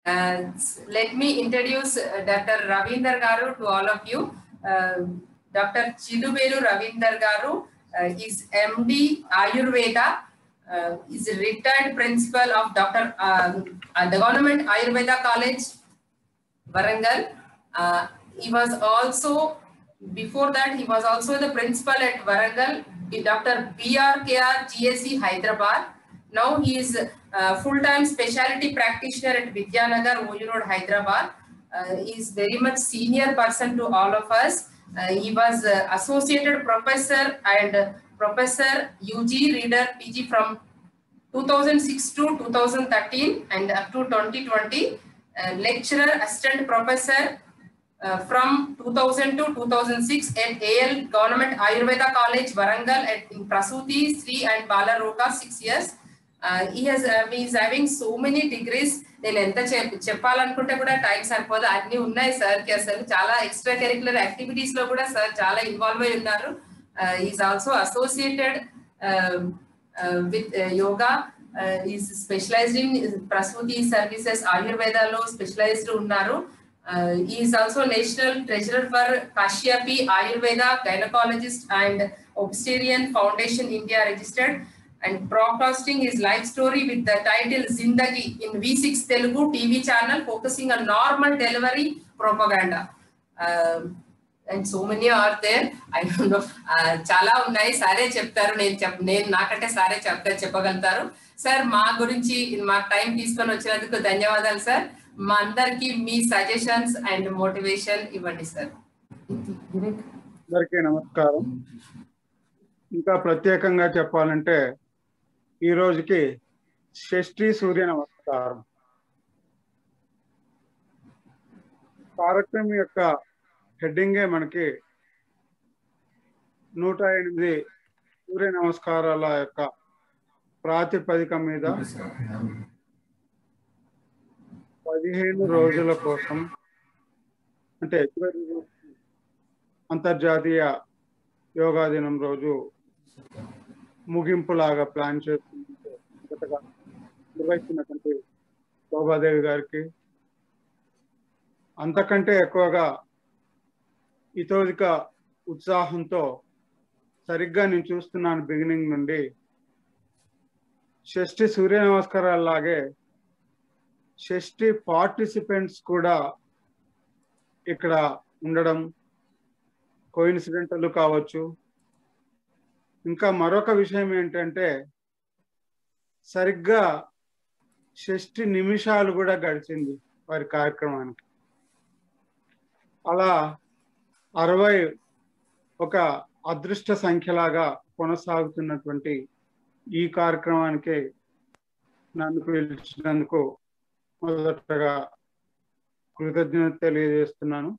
Uh, Let me introduce Dr. Ravinder Garu to all of you. Dr. Chiduberu Ravinder Garu is MD Ayurveda, is a retired principal of the Government Ayurveda College, Warangal. He was also, before that, he was also the principal at Warangal, Dr. BRKR GSE Hyderabad. Now he is full-time specialty practitioner at Vidyanagar, OU Road, Hyderabad. He is very much senior person to all of us. He was associated professor and professor UG reader PG from 2006 to 2013 and up to 2020, lecturer, assistant professor from 2000 to 2006 at AL Government Ayurveda College, Warangal at in Prasuti, Sri and Balaroga, 6 years. He is having so many degrees. నేను ఎంత చెప్పాలనుకుంటే కూడా time సరిపోదు, అన్ని ఉన్నాయి సార్కి. అసలు చాలా ఎక్స్ట్రా కరిక్యులర్ యాక్టివిటీస్ లో కూడా సార్ చాలా ఇన్వాల్వ్ అయి ఉన్నారు. Is also associated with yoga, is specialized in Prasuti services, Ayurveda lo specialized unnaru. He is also national treasurer for Kashyapi Ayurveda Gynecologist and Obstetrician Foundation India registered, and broadcasting his life story with the title Zindagi in V6 Telugu TV channel focusing on normal delivery propaganda. And so many are there. I don't know. చాలా ఉన్నాయి, సారే చెప్తారు. నేను నాకంటే సారే చెప్పగలుగుతారు. Sir మా గురించి మా టైం తీసుకొని వచ్చినందుకు ధన్యవాదాలు సార్. మా అందరికి మీ సజెషన్స్ అండ్ మోటివేషన్ ఇవ్వండి సార్. అందరికీ నమస్కారం. ఇంకా ప్రత్యేకంగా చెప్పాలంటే ఈ రోజుకి షష్ఠి సూర్య నమస్కారం కార్యక్రమం యొక్క హెడ్డింగే మనకి 108 సూర్య నమస్కారాల యొక్క ప్రాతిపదిక మీద 15 రోజుల కోసం, అంటే అంతర్జాతీయ యోగా దినం రోజు ముగింపులాగా ప్లాన్ చేస్తున్నట్టుగా నిర్వహిస్తున్నటువంటి శోభాదేవి గారికి, అంతకంటే ఎక్కువగా ఇతోదిక ఉత్సాహంతో సరిగ్గా నేను చూస్తున్నాను బిగినింగ్ నుండి షష్ఠి సూర్య నమస్కారాలాగే షష్ఠి పార్టిసిపెంట్స్ కూడా ఇక్కడ ఉండడం కోఇన్సిడెంటల్ కావచ్చు. ఇంకా మరొక విషయం ఏంటంటే సరిగ్గా షష్ఠి నిమిషాలు కూడా గడిచింది వారి కార్యక్రమానికి. అలా 60 ఒక అదృష్ట సంఖ్యలాగా కొనసాగుతున్నటువంటి ఈ కార్యక్రమానికి నన్ను పిలిచినందుకు మొదటగా కృతజ్ఞత తెలియజేస్తున్నాను.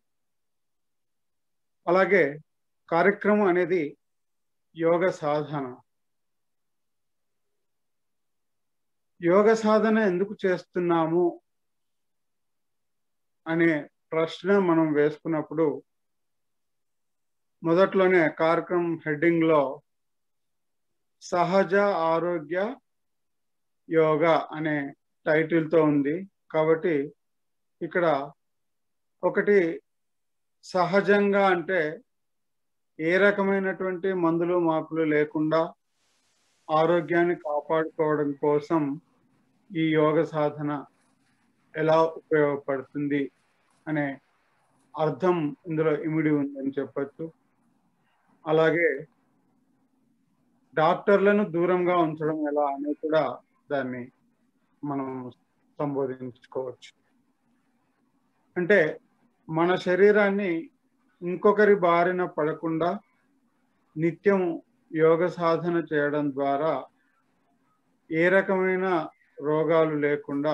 అలాగే కార్యక్రమం అనేది యోగ సాధన. యోగ సాధన ఎందుకు చేస్తున్నాము అనే ప్రశ్న మనం వేసుకున్నప్పుడు మొదట్లోనే కార్యక్రమం హెడ్డింగ్ లో సహజ ఆరోగ్య యోగా అనే టైటిల్ తో ఉంది. కాబట్టి ఇక్కడ ఒకటి సహజంగా అంటే ఏ రకమైనటువంటి మందులు మాకులు లేకుండా ఆరోగ్యాన్ని కాపాడుకోవడం కోసం ఈ యోగ సాధన ఎలా ఉపయోగపడుతుంది అనే అర్థం ఇందులో ఇమిడి ఉందని చెప్పచ్చు. అలాగే డాక్టర్లను దూరంగా ఉంచడం ఎలా అని కూడా దాన్ని మనం సంబోధించుకోవచ్చు. అంటే మన శరీరాన్ని ఇంకొకరి బారిన పడకుండా నిత్యం యోగ సాధన చేయడం ద్వారా ఏ రకమైన రోగాలు లేకుండా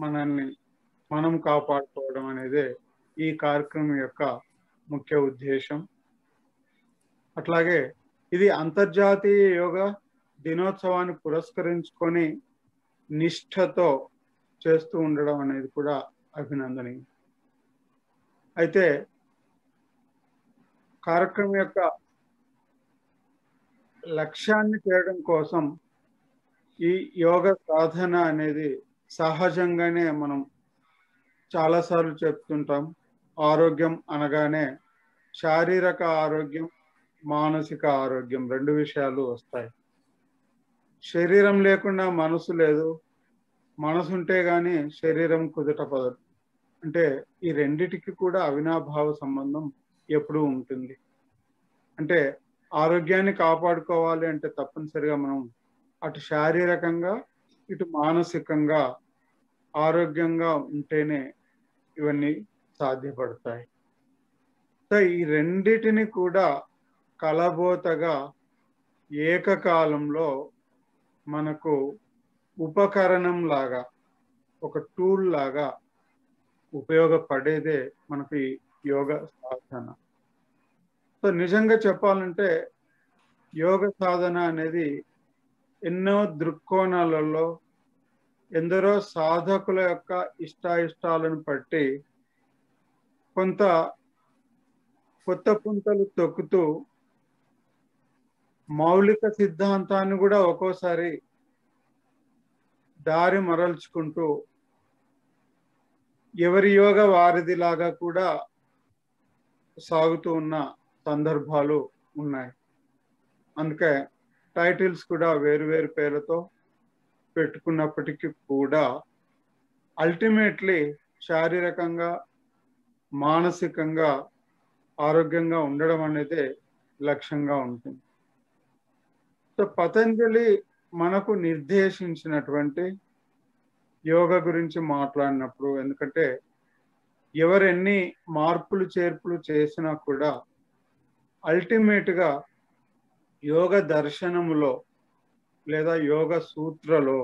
మనల్ని మనం కాపాడుకోవడం అనేదే ఈ కార్యక్రమం యొక్క ముఖ్య ఉద్దేశం. అట్లాగే ఇది అంతర్జాతీయ యోగా దినోత్సవాన్ని పురస్కరించుకొని నిష్ఠతో చేస్తూ ఉండడం అనేది కూడా అభినందనీయం. అయితే కార్యక్రమం యొక్క లక్ష్యాన్ని చేయడం కోసం ఈ యోగ సాధన అనేది సహజంగానే మనం చాలాసార్లు చెప్తుంటాం, ఆరోగ్యం అనగానే శారీరక ఆరోగ్యం, మానసిక ఆరోగ్యం 2 విషయాలు వస్తాయి. శరీరం లేకుండా మనసు లేదు, మనసు ఉంటే గాని శరీరం కుదుట పడదు. అంటే ఈ రెండిటికి కూడా అవినాభావ సంబంధం ఎప్పుడూ ఉంటుంది. అంటే ఆరోగ్యాన్ని కాపాడుకోవాలి అంటే తప్పనిసరిగా మనం అటు శారీరకంగా ఇటు మానసికంగా ఆరోగ్యంగా ఉంటేనే ఇవన్నీ సాధ్యపడతాయి. సో ఈ రెండిటిని కూడా కలబోతగా ఏకకాలంలో మనకు ఉపకరణం లాగా, ఒక టూల్ లాగా ఉపయోగపడేదే మనకి యోగ సాధన. సో నిజంగా చెప్పాలంటే యోగ సాధన అనేది ఎన్నో దృక్కోణాలలో ఎందరో సాధకుల యొక్క ఇష్టాయిష్టాలను బట్టి కొంత కొత్త పుంతలు తొక్కుతూ మౌలిక సిద్ధాంతాన్ని కూడా ఒక్కోసారి దారి మరల్చుకుంటూ ఎవరి యోగ వారిదిలాగా కూడా సాగుతూ ఉన్న సందర్భాలు ఉన్నాయి. అందుకే టైటిల్స్ కూడా వేరు వేరు పేర్లతో పెట్టుకున్నప్పటికీ కూడా అల్టిమేట్లీ శారీరకంగా మానసికంగా ఆరోగ్యంగా ఉండడం అనేది లక్ష్యంగా ఉంటుంది. సో పతంజలి మనకు నిర్దేశించినటువంటి యోగ గురించి మాట్లాడినప్పుడు, ఎందుకంటే ఎవరెన్ని మార్పులు చేర్పులు చేసినా కూడా అల్టిమేట్గా యోగ దర్శనములో లేదా యోగ సూత్రలో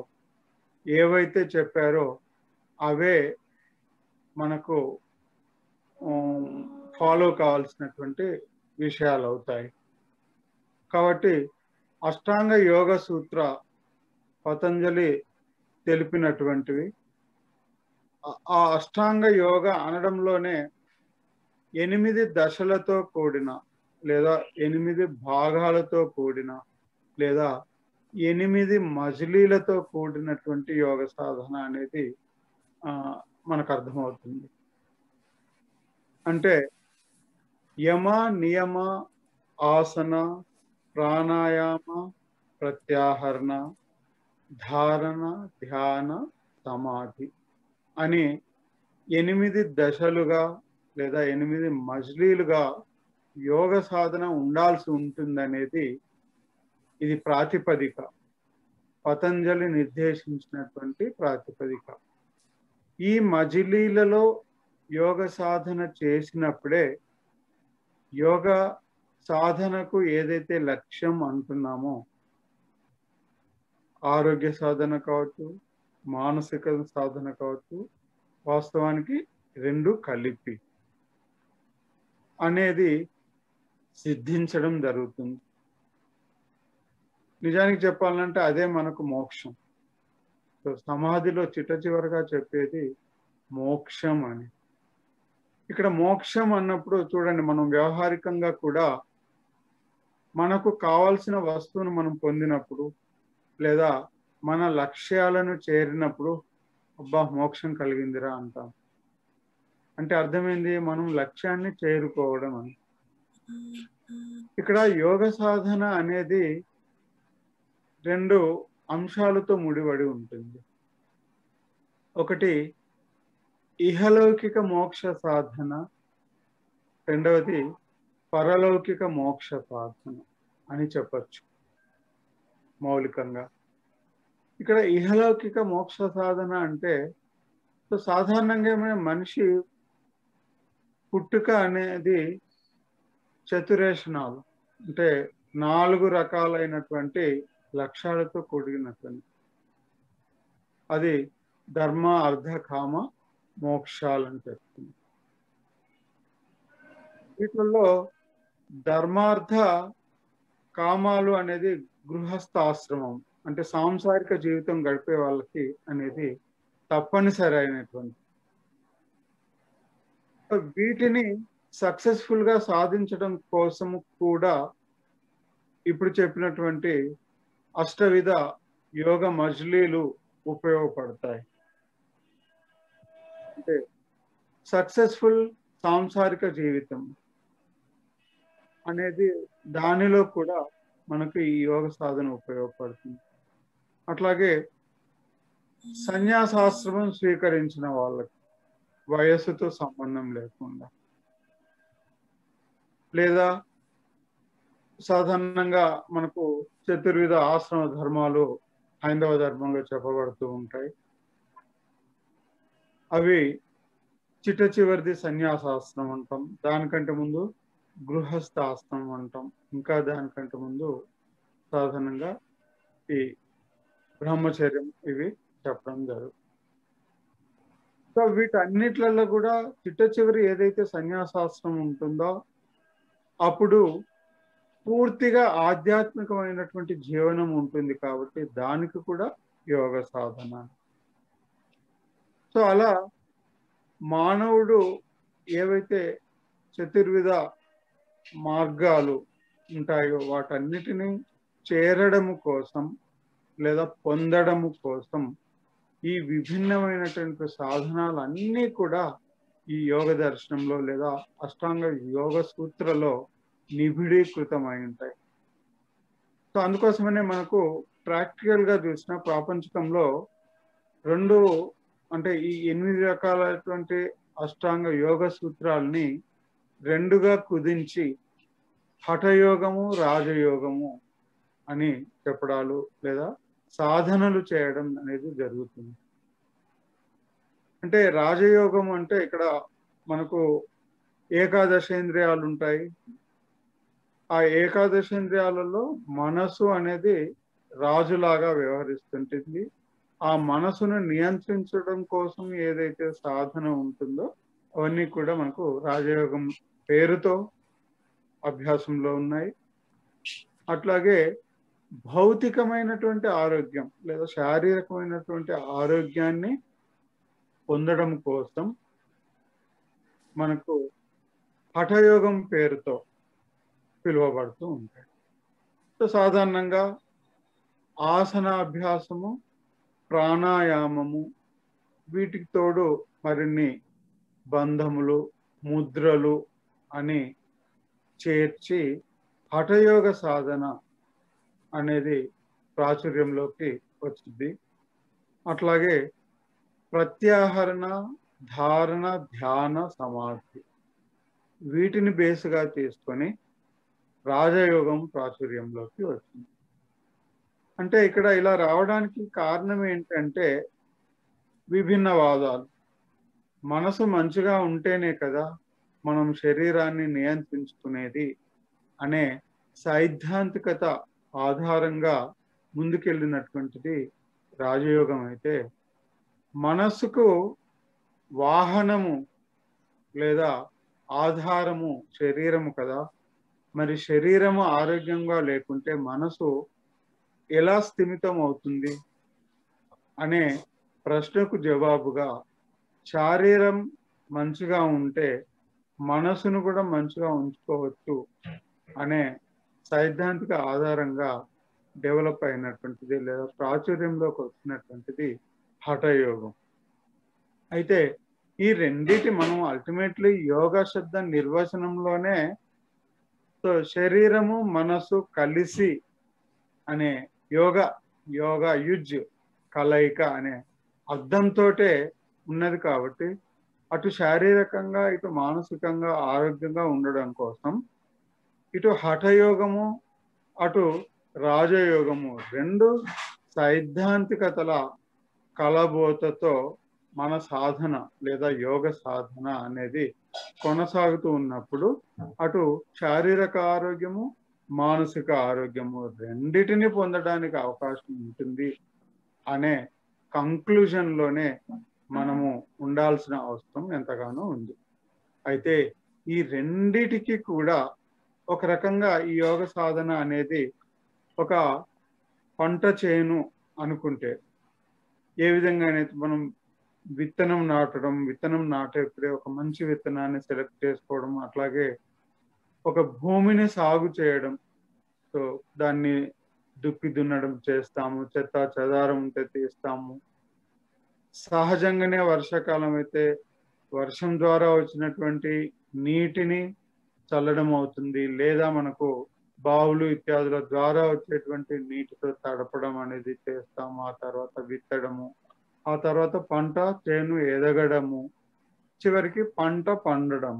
ఏవైతే చెప్పారో అవే మనకు ఫాలో కావాల్సినటువంటి విషయాలు అవుతాయి. కాబట్టి అష్టాంగ యోగ సూత్ర పతంజలి తెలిపినటువంటివి. ఆ అష్టాంగ యోగ అనడంలోనే 8 దశలతో కూడిన లేదా 8 భాగాలతో కూడిన లేదా 8 మజిలీలతో కూడినటువంటి యోగ సాధన అనేది మనకు అర్థమవుతుంది. అంటే యమ, నియమ, ఆసన, ప్రాణాయామ, ప్రత్యాహరణ, ధారణ, ధ్యాన, సమాధి అని 8 దశలుగా లేదా 8 మజిలీలుగా యోగ సాధన ఉండాల్సి ఉంటుందనేది ఇది ప్రాతిపదిక, పతంజలి నిర్దేశించినటువంటి ప్రాతిపదిక. ఈ మజిలీలలో యోగ సాధన చేసినప్పుడే యోగ సాధనకు ఏదైతే లక్ష్యం అంటున్నామో, ఆరోగ్య సాధన కావచ్చు, మానసిక సాధన కావచ్చు, వాస్తవానికి 2 కలిపి అనేది సిద్ధించడం జరుగుతుంది. నిజానికి చెప్పాలంటే అదే మనకు మోక్షం. సో సమాధిలో చిట్ట చివరగా చెప్పేది మోక్షం అని. ఇక్కడ మోక్షం అన్నప్పుడు చూడండి, మనం వ్యవహారికంగా కూడా మనకు కావాల్సిన వస్తువును మనం పొందినప్పుడు లేదా మన లక్ష్యాలను చేరినప్పుడు అబ్బా మోక్షం కలిగిందిరా అంటాం. అంటే అర్థమైంది, మనం లక్ష్యాన్ని చేరుకోవడం అని. ఇక్కడ యోగ సాధన అనేది 2 అంశాలతో ముడిపడి ఉంటుంది. ఒకటి ఇహలౌకిక మోక్ష సాధన, రెండవది పరలౌకిక మోక్ష సాధన అని చెప్పచ్చు మౌలికంగా. ఇక్కడ ఇహలౌకిక మోక్ష సాధన అంటే సాధారణంగా మనిషి పుట్టుక అనేది చతురేషణాలు, అంటే 4 రకాలైనటువంటి లక్ష్యాలతో కూడినటువంటి, అది ధర్మ, అర్థ, కామ, మోక్షాలని చెప్తుంది. వీటిల్లో ధర్మార్థ కామాలు అనేది గృహస్థాశ్రమం, అంటే సాంసారిక జీవితం గడిపే వాళ్ళకి అనేది తప్పనిసరి అయినటువంటి. వీటిని సక్సెస్ఫుల్ గా సాధించడం కోసం కూడా ఇప్పుడు చెప్పినటువంటి అష్టవిధ యోగ మజిలీలు ఉపయోగపడతాయి. అంటే సక్సెస్ఫుల్ సాంసారిక జీవితం అనేది దానిలో కూడా మనకు ఈ యోగ సాధన ఉపయోగపడుతుంది. అట్లాగే సన్యాసాశ్రమం స్వీకరించిన వాళ్ళకి వయస్సుతో సంబంధం లేకుండా, లేదా సాధారణంగా మనకు చతుర్విధ ఆశ్రమ ధర్మాలు హైందవ ధర్మంలో చెప్పబడుతూ ఉంటాయి. అవి చిట్ట చివరిది సన్యాసాశ్రమం అంటాం, దానికంటే ముందు గృహస్థ ఆశ్రమం అంటాం, ఇంకా దానికంటే ముందు సాధారణంగా ఈ బ్రహ్మచర్యం ఇవి చెప్పడం జరుగుతుంది. సో వీటన్నిట్లలో కూడా చిట్ట చివరి ఏదైతే సన్యాసాశ్రమం ఉంటుందో అప్పుడు పూర్తిగా ఆధ్యాత్మికమైనటువంటి జీవనం ఉంటుంది కాబట్టి దానికి కూడా యోగ సాధన. సో అలా మానవుడు ఏవైతే చతుర్విధ మార్గాలు ఉంటాయో వాటన్నిటిని చేరడము కోసం లేదా పొందడము కోసం ఈ విభిన్నమైనటువంటి సాధనాలు అన్నీ కూడా ఈ యోగ దర్శనంలో లేదా అష్టాంగ యోగ సూత్రలో నిబిడీకృతమై ఉంటాయి. సో అందుకోసమనే మనకు ప్రాక్టికల్ గా చూసిన ప్రాపంచికంలో రెండు అంటే ఈ 8 రకాలైనటువంటి అష్టాంగ యోగ సూత్రాలని రెండుగా కుదించి హఠయోగము రాజయోగము అని చెప్పడాలు లేదా సాధనలు చేయడం అనేది జరుగుతుంది. అంటే రాజయోగం అంటే ఇక్కడ మనకు ఏకాదశేంద్రియాలు ఉంటాయి. ఆ ఏకాదశేంద్రియాలలో మనసు అనేది రాజులాగా వ్యవహరిస్తుంటుంది. ఆ మనసును నియంత్రించడం కోసం ఏదైతే సాధన ఉంటుందో అవన్నీ కూడా మనకు రాజయోగం పేరుతో అభ్యాసంలో ఉన్నాయి. అట్లాగే భౌతికమైనటువంటి ఆరోగ్యం లేదా శారీరకమైనటువంటి ఆరోగ్యాన్ని పొందడం కోసం మనకు హఠయోగం పేరుతో పిలువబడుతూ ఉంటాయి. సో సాధారణంగా ఆసనాభ్యాసము, ప్రాణాయామము, వీటికి తోడు మరిన్ని బంధములు, ముద్రలు అని చేర్చి హఠయోగ సాధన అనేది ప్రాచుర్యంలోకి వచ్చింది. అట్లాగే ప్రత్యాహరణ, ధారణ, ధ్యాన, సమాధి వీటిని బేస్గా తీసుకొని రాజయోగం ప్రాచుర్యంలోకి వచ్చింది. అంటే ఇక్కడ ఇలా రావడానికి కారణం ఏంటంటే విభిన్న వాదాలు. మనసు మంచిగా ఉంటేనే కదా మనం శరీరాన్ని నియంత్రించుకునేది అనే సైద్ధాంతికత ఆధారంగా ముందుకెళ్ళినటువంటిది రాజయోగం అయితే, మనస్సుకు వాహనము లేదా ఆధారము శరీరము కదా, మరి శరీరము ఆరోగ్యంగా లేకుంటే మనసు ఎలా స్థిమితం అవుతుంది అనే ప్రశ్నకు జవాబుగా శరీరం మంచిగా ఉంటే మనసును కూడా మంచిగా ఉంచుకోవచ్చు అనే సైద్ధాంతిక ఆధారంగా డెవలప్ అయినటువంటిది లేదా ప్రాచుర్యంలోకి వచ్చినటువంటిది హఠయోగం. అయితే ఈ రెండిటి మనం అల్టిమేట్లీ యోగా శబ్ద నిర్వచనంలోనే సో శరీరము మనసు కలిసి అనే యోగా యుజ్ కలయిక అనే అర్థంతో ఉన్నది కాబట్టి అటు శారీరకంగా ఇటు మానసికంగా ఆరోగ్యంగా ఉండడం కోసం ఇటు హఠయోగము అటు రాజయోగము రెండు సైద్ధాంతికతల కలబోతతో మన సాధన లేదా యోగ సాధన అనేది కొనసాగుతూ ఉన్నప్పుడు అటు శారీరక ఆరోగ్యము మానసిక ఆరోగ్యము రెండిటిని పొందడానికి అవకాశం ఉంటుంది అనే కంక్లూజన్లోనే మనము ఉండాల్సిన అవసరం ఎంతగానో ఉంది. అయితే ఈ రెండిటికి కూడా ఒక రకంగా ఈ యోగ సాధన అనేది ఒక పంట చేను అనుకుంటే ఏ విధంగా అయితే మనం విత్తనం నాటడం, విత్తనం నాటేప్పుడే ఒక మంచి విత్తనాన్ని సెలెక్ట్ చేసుకోవడం, అట్లాగే ఒక భూమిని సాగు చేయడం, సో దాన్ని దుక్కి దున్నడం చేస్తాము, చెత్త చెదారం ఉంటే తీస్తాము. సహజంగానే వర్షాకాలం అయితే వర్షం ద్వారా వచ్చినటువంటి నీటిని చల్లడం అవుతుంది, లేదా మనకు బావులు ఇత్యాదుల ద్వారా వచ్చేటువంటి నీటితో తడపడం అనేది చేస్తాము. ఆ తర్వాత విత్తడము, ఆ తర్వాత పంట చేను ఎదగడము, చివరికి పంట పండడం.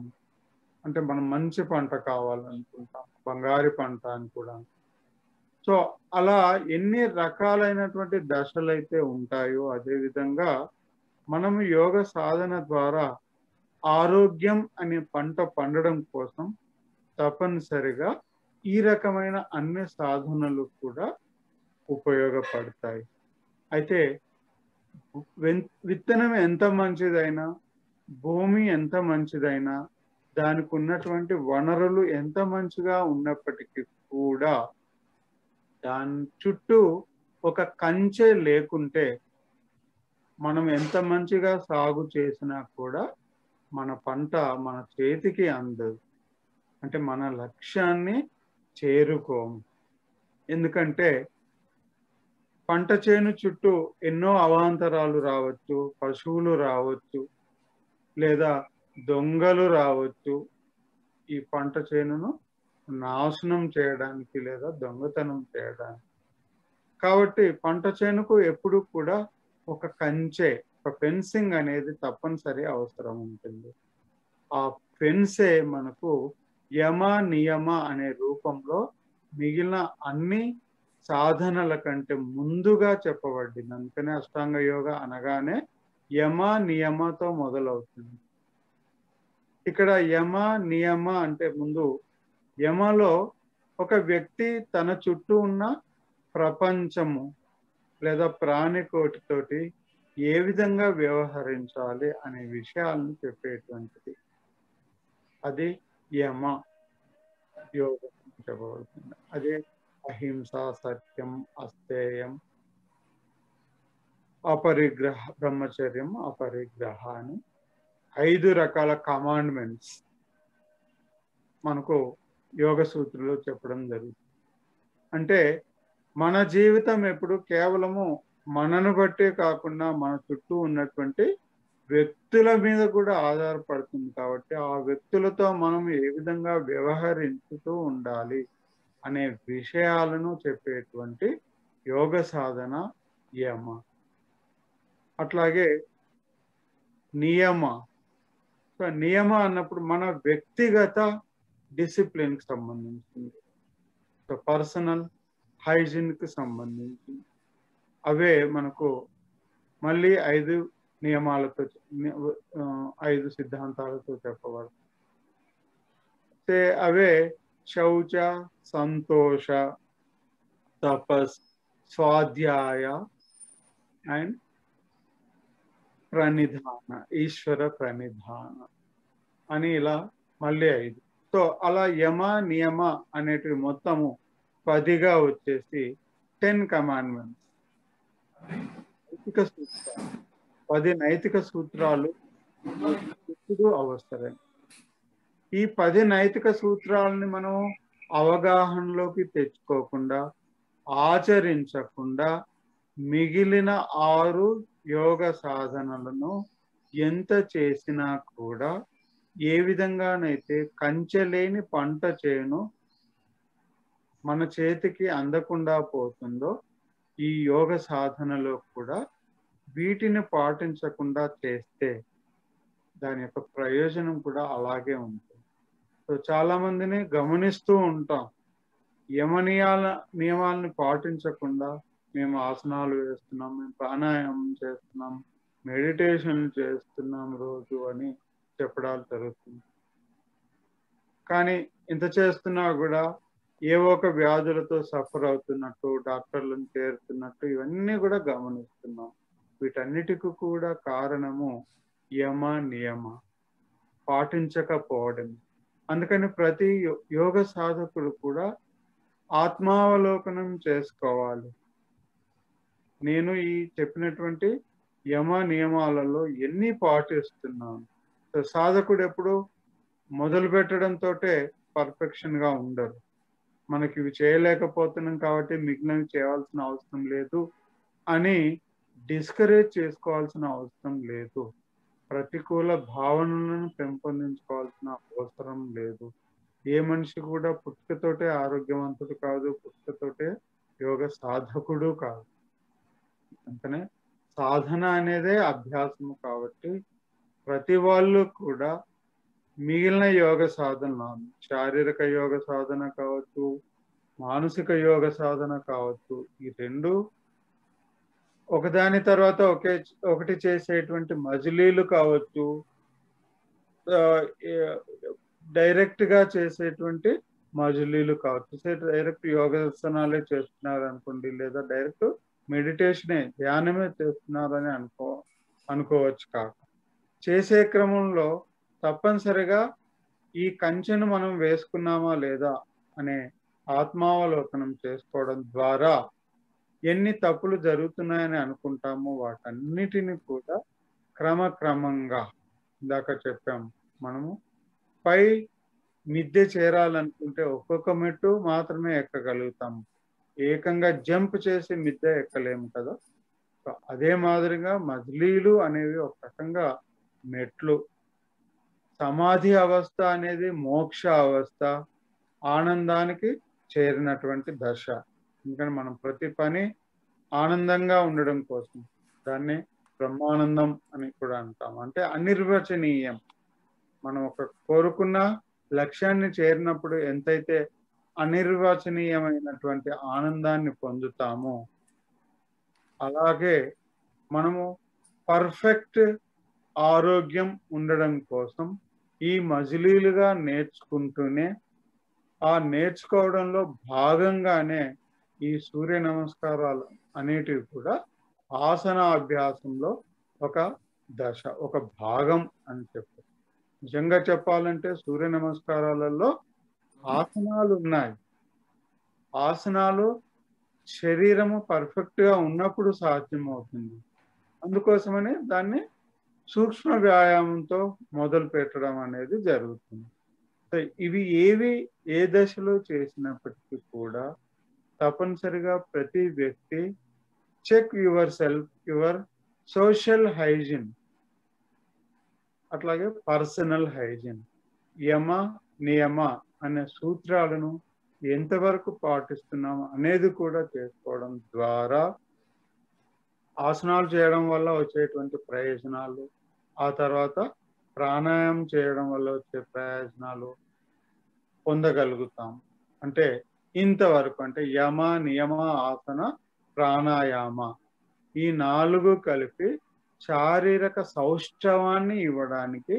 అంటే మనం మంచి పంట కావాలనుకుంటాం, బంగారు పంట అని కూడా. సో అలా ఎన్ని రకాలైనటువంటి దశలు అయితే ఉంటాయో, అదేవిధంగా మనము యోగ సాధన ద్వారా ఆరోగ్యం అనే పంట పండడం కోసం తప్పనిసరిగా ఈ రకమైన అన్ని సాధనలు కూడా ఉపయోగపడతాయి. అయితే విత్తనం ఎంత మంచిదైనా, భూమి ఎంత మంచిదైనా, దానికి ఉన్నటువంటి వనరులు ఎంత మంచిగా ఉన్నప్పటికీ కూడా దాని చుట్టూ ఒక కంచె లేకుంటే మనం ఎంత మంచిగా సాగు చేసినా కూడా మన పంట మన చేతికి అందదు. అంటే మన లక్ష్యాన్ని చేరుకోము. ఎందుకంటే పంట చేను చుట్టూ ఎన్నో అవాంతరాలు రావచ్చు, పశువులు రావచ్చు, లేదా దొంగలు రావచ్చు ఈ పంట చేనును నాశనం చేయడానికి లేదా దొంగతనం చేయడానికి. కాబట్టి పంట చేనుకు ఎప్పుడు కూడా ఒక కంచె, ఒక ఫెన్సింగ్ అనేది తప్పనిసరి అవసరం ఉంటుంది. ఆ ఫెన్సే మనకు యమ నియమ అనే రూపంలో మిగిలిన అన్ని సాధనల కంటే ముందుగా చెప్పబడింది. అందుకనే అష్టాంగ యోగ అనగానే యమ నియమతో మొదలవుతుంది. ఇక్కడ యమ నియమ అంటే ముందు యమలో ఒక వ్యక్తి తన చుట్టూ ఉన్న ప్రపంచము లేదా ప్రాణికోటితోటి ఏ విధంగా వ్యవహరించాలి అనే విషయాలను చెప్పేటువంటిది. అది యమ యోగం చెప్పబడుతుంది. అదే అహింస, సత్యం, అస్తేయం, అపరిగ్రహ, బ్రహ్మచర్యం, అపరిగ్రహ అని 5 రకాల కమాండ్మెంట్స్ మనకు యోగ సూత్రంలో చెప్పడం జరుగుతుంది. అంటే మన జీవితం ఎప్పుడు కేవలము మనను బట్టే కాకుండా మన చుట్టూ ఉన్నటువంటి వ్యక్తుల మీద కూడా ఆధారపడుతుంది. కాబట్టి ఆ వ్యక్తులతో మనం ఏ విధంగా వ్యవహరించుతూ ఉండాలి అనే విషయాలను చెప్పేటువంటి యోగ సాధన యమ. అట్లాగే నియమ. సో నియమ అన్నప్పుడు మన వ్యక్తిగత డిసిప్లిన్కి సంబంధించింది, సో పర్సనల్ హైజీన్కి సంబంధించింది. అవే మనకు మళ్ళీ 5 నియమాలతో 5 సిద్ధాంతాలతో చెప్పబడతాయి. అవే శౌచ, సంతోష, తపస్, స్వాధ్యాయ అండ్ ప్రణిధాన, ఈశ్వర ప్రణిధాన అని ఇలా మళ్ళీ 5. సో అలా యమ నియమ అనేటివి మొత్తము 10గా వచ్చేసి 10 కమాండ్మెంట్స్, నైతిక సూత్రాలు. 10 నైతిక సూత్రాలు ఇప్పుడు అవసరం. ఈ 10 నైతిక సూత్రాలని మనం అవగాహనలోకి తెచ్చుకోకుండా, ఆచరించకుండా మిగిలిన 6 యోగ సాధనలను ఎంత చేసినా కూడా ఏ విధంగానైతే కంచెలేని పంట చేను మన చేతికి అందకుండా పోతుందో, ఈ యోగ సాధనలో కూడా వీటిని పాటించకుండా చేస్తే దాని యొక్క ప్రయోజనం కూడా అలాగే ఉంటుంది. సో చాలా మందిని గమనిస్తూ ఉంటాం, నియమాలను పాటించకుండా మేము ఆసనాలు వేస్తున్నాం, మేము ప్రాణాయామం చేస్తున్నాం, మెడిటేషన్ చేస్తున్నాం రోజు అని చెప్పడాలు జరుగుతుంది. కానీ ఇంత చేస్తున్నా కూడా ఏవో ఒక వ్యాధులతో సఫర్ అవుతున్నట్టు, డాక్టర్లను చేరుతున్నట్టు ఇవన్నీ కూడా గమనిస్తున్నాం. వీటన్నిటికీ కూడా కారణము యమ నియమ పాటించకపోవడం. అందుకని ప్రతి యోగ సాధకుడు కూడా ఆత్మావలోకనం చేసుకోవాలి. నేను ఈ చెప్పినటువంటి యమ నియమాలలో ఎన్ని పాటిస్తున్నాను. సాధకుడు ఎప్పుడు మొదలు పెట్టడంతో పర్ఫెక్షన్ గా ఉండరు. మనకి ఇవి చేయలేకపోతున్నాం కాబట్టి మిగిలినవి చేయాల్సిన అవసరం లేదు అని డిస్కరేజ్ చేసుకోవాల్సిన అవసరం లేదు. ప్రతికూల భావనలను పెంపొందించుకోవాల్సిన అవసరం లేదు. ఏ మనిషి కూడా పుట్టుకతోటే ఆరోగ్యవంతుడు కాదు, పుట్టుకతోటే యోగ సాధకుడు కాదు. అందుకనే సాధన అనేదే అభ్యాసము. కాబట్టి ప్రతి వాళ్ళు కూడా మిగిలిన యోగ సాధనలు, శారీరక యోగ సాధన కావచ్చు, మానసిక యోగ సాధన కావచ్చు, ఈ రెండు ఒకదాని తర్వాత ఒకటి చేసేటువంటి మజిలీలు కావచ్చు, డైరెక్ట్ గా చేసేటువంటి మజిలీలు కావచ్చు. డైరెక్ట్ యోగాసనాలే చేస్తున్నారు అనుకోండి, లేదా డైరెక్ట్ మెడిటేషనే, ధ్యానమే చేస్తున్నారని అనుకోవచ్చు. కాక చేసే క్రమంలో తప్పనిసరిగా ఈ కంచెను మనం వేసుకున్నామా లేదా అనే ఆత్మావలోకనం చేసుకోవడం ద్వారా ఎన్ని తప్పులు జరుగుతున్నాయని అనుకుంటామో వాటన్నిటిని కూడా క్రమక్రమంగా, ఇందాక చెప్పాము, మనము పై మిద్దె చేరాలనుకుంటే ఒక్కొక్క మెట్టు మాత్రమే ఎక్కగలుగుతాము, ఏకంగా జంప్ చేసి మిద్దె ఎక్కలేము కదా. అదే మాదిరిగా మజిలీలు అనేవి ఒక రకంగా మెట్లు. సమాధి అవస్థ అనేది మోక్ష అవస్థ, ఆనందానికి చేరినటువంటి దశ. ఎందుకంటే మనం ప్రతి పని ఆనందంగా ఉండడం కోసం దాన్ని బ్రహ్మానందం అని కూడా అంటాం. అంటే అనిర్వచనీయం. మనం ఒక కోరుకున్న లక్ష్యాన్ని చేరినప్పుడు ఎంతైతే అనిర్వచనీయమైనటువంటి ఆనందాన్ని పొందుతామో, అలాగే మనము పర్ఫెక్ట్ ఆరోగ్యం ఉండడం కోసం ఈ మజిలీలుగా నేర్చుకుంటూనే, ఆ నేర్చుకోవడంలో భాగంగానే ఈ సూర్య నమస్కారాలు అనేటివి కూడా ఆసన అభ్యాసంలో ఒక దశ, ఒక భాగం అని చెప్పారు. నిజంగా చెప్పాలంటే సూర్య నమస్కారాలలో ఆసనాలు ఉన్నాయి. ఆసనాలు శరీరము పర్ఫెక్ట్ గా ఉన్నప్పుడు సాధ్యమవుతుంది. అందుకోసమని దాన్ని సూక్ష్మ వ్యాయామంతో మొదలు పెట్టడం అనేది జరుగుతుంది. ఇవి ఏ దశలో చేసినప్పటికీ కూడా తప్పనిసరిగా ప్రతి వ్యక్తి check your self, your social hygiene, అట్లాగే పర్సనల్ హైజీన్, యమ నియమ అనే సూత్రాలను ఎంతవరకు పాటిస్తున్నాం అనేది కూడా చేసుకోవడం ద్వారా ఆసనాలు చేయడం వల్ల వచ్చేటువంటి ప్రయోజనాలు, ఆ తర్వాత ప్రాణాయామం చేయడం వల్ల వచ్చే ప్రయోజనాలు పొందగలుగుతాం. అంటే ఇంతవరకు, అంటే యమ నియమ ఆసన ప్రాణాయామ, ఈ 4 కలిపి శారీరక సౌష్ఠవాన్ని ఇవ్వడానికి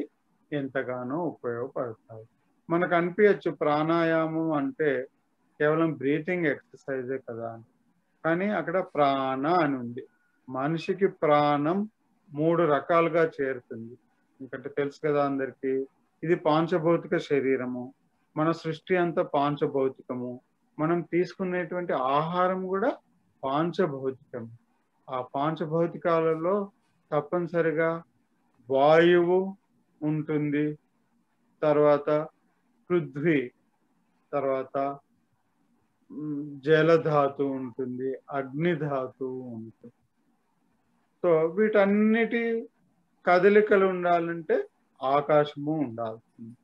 ఎంతగానో ఉపయోగపడతాయి. మనకు అనిపించచ్చు ప్రాణాయామం అంటే కేవలం బ్రీతింగ్ ఎక్సర్సైజే కదా అని, కానీ అక్కడ ప్రాణ అని ఉంది. మనిషికి ప్రాణం 3 రకాలుగా చేరుతుంది. ఎందుకంటే తెలుసు కదా అందరికీ, ఇది పాంచభౌతిక శరీరము, మన సృష్టి అంతా పాంచభౌతికము, మనం తీసుకునేటువంటి ఆహారం కూడా పాంచభౌతికము. ఆ పాంచభౌతికాలలో తప్పనిసరిగా వాయువు ఉంటుంది, తర్వాత పృథ్వీ, తర్వాత జలధాతు ఉంటుంది, అగ్నిధాతువు ఉంటుంది. సో వీటన్నిటి కదలికలు ఉండాలంటే ఆకాశము ఉండాల్సింది.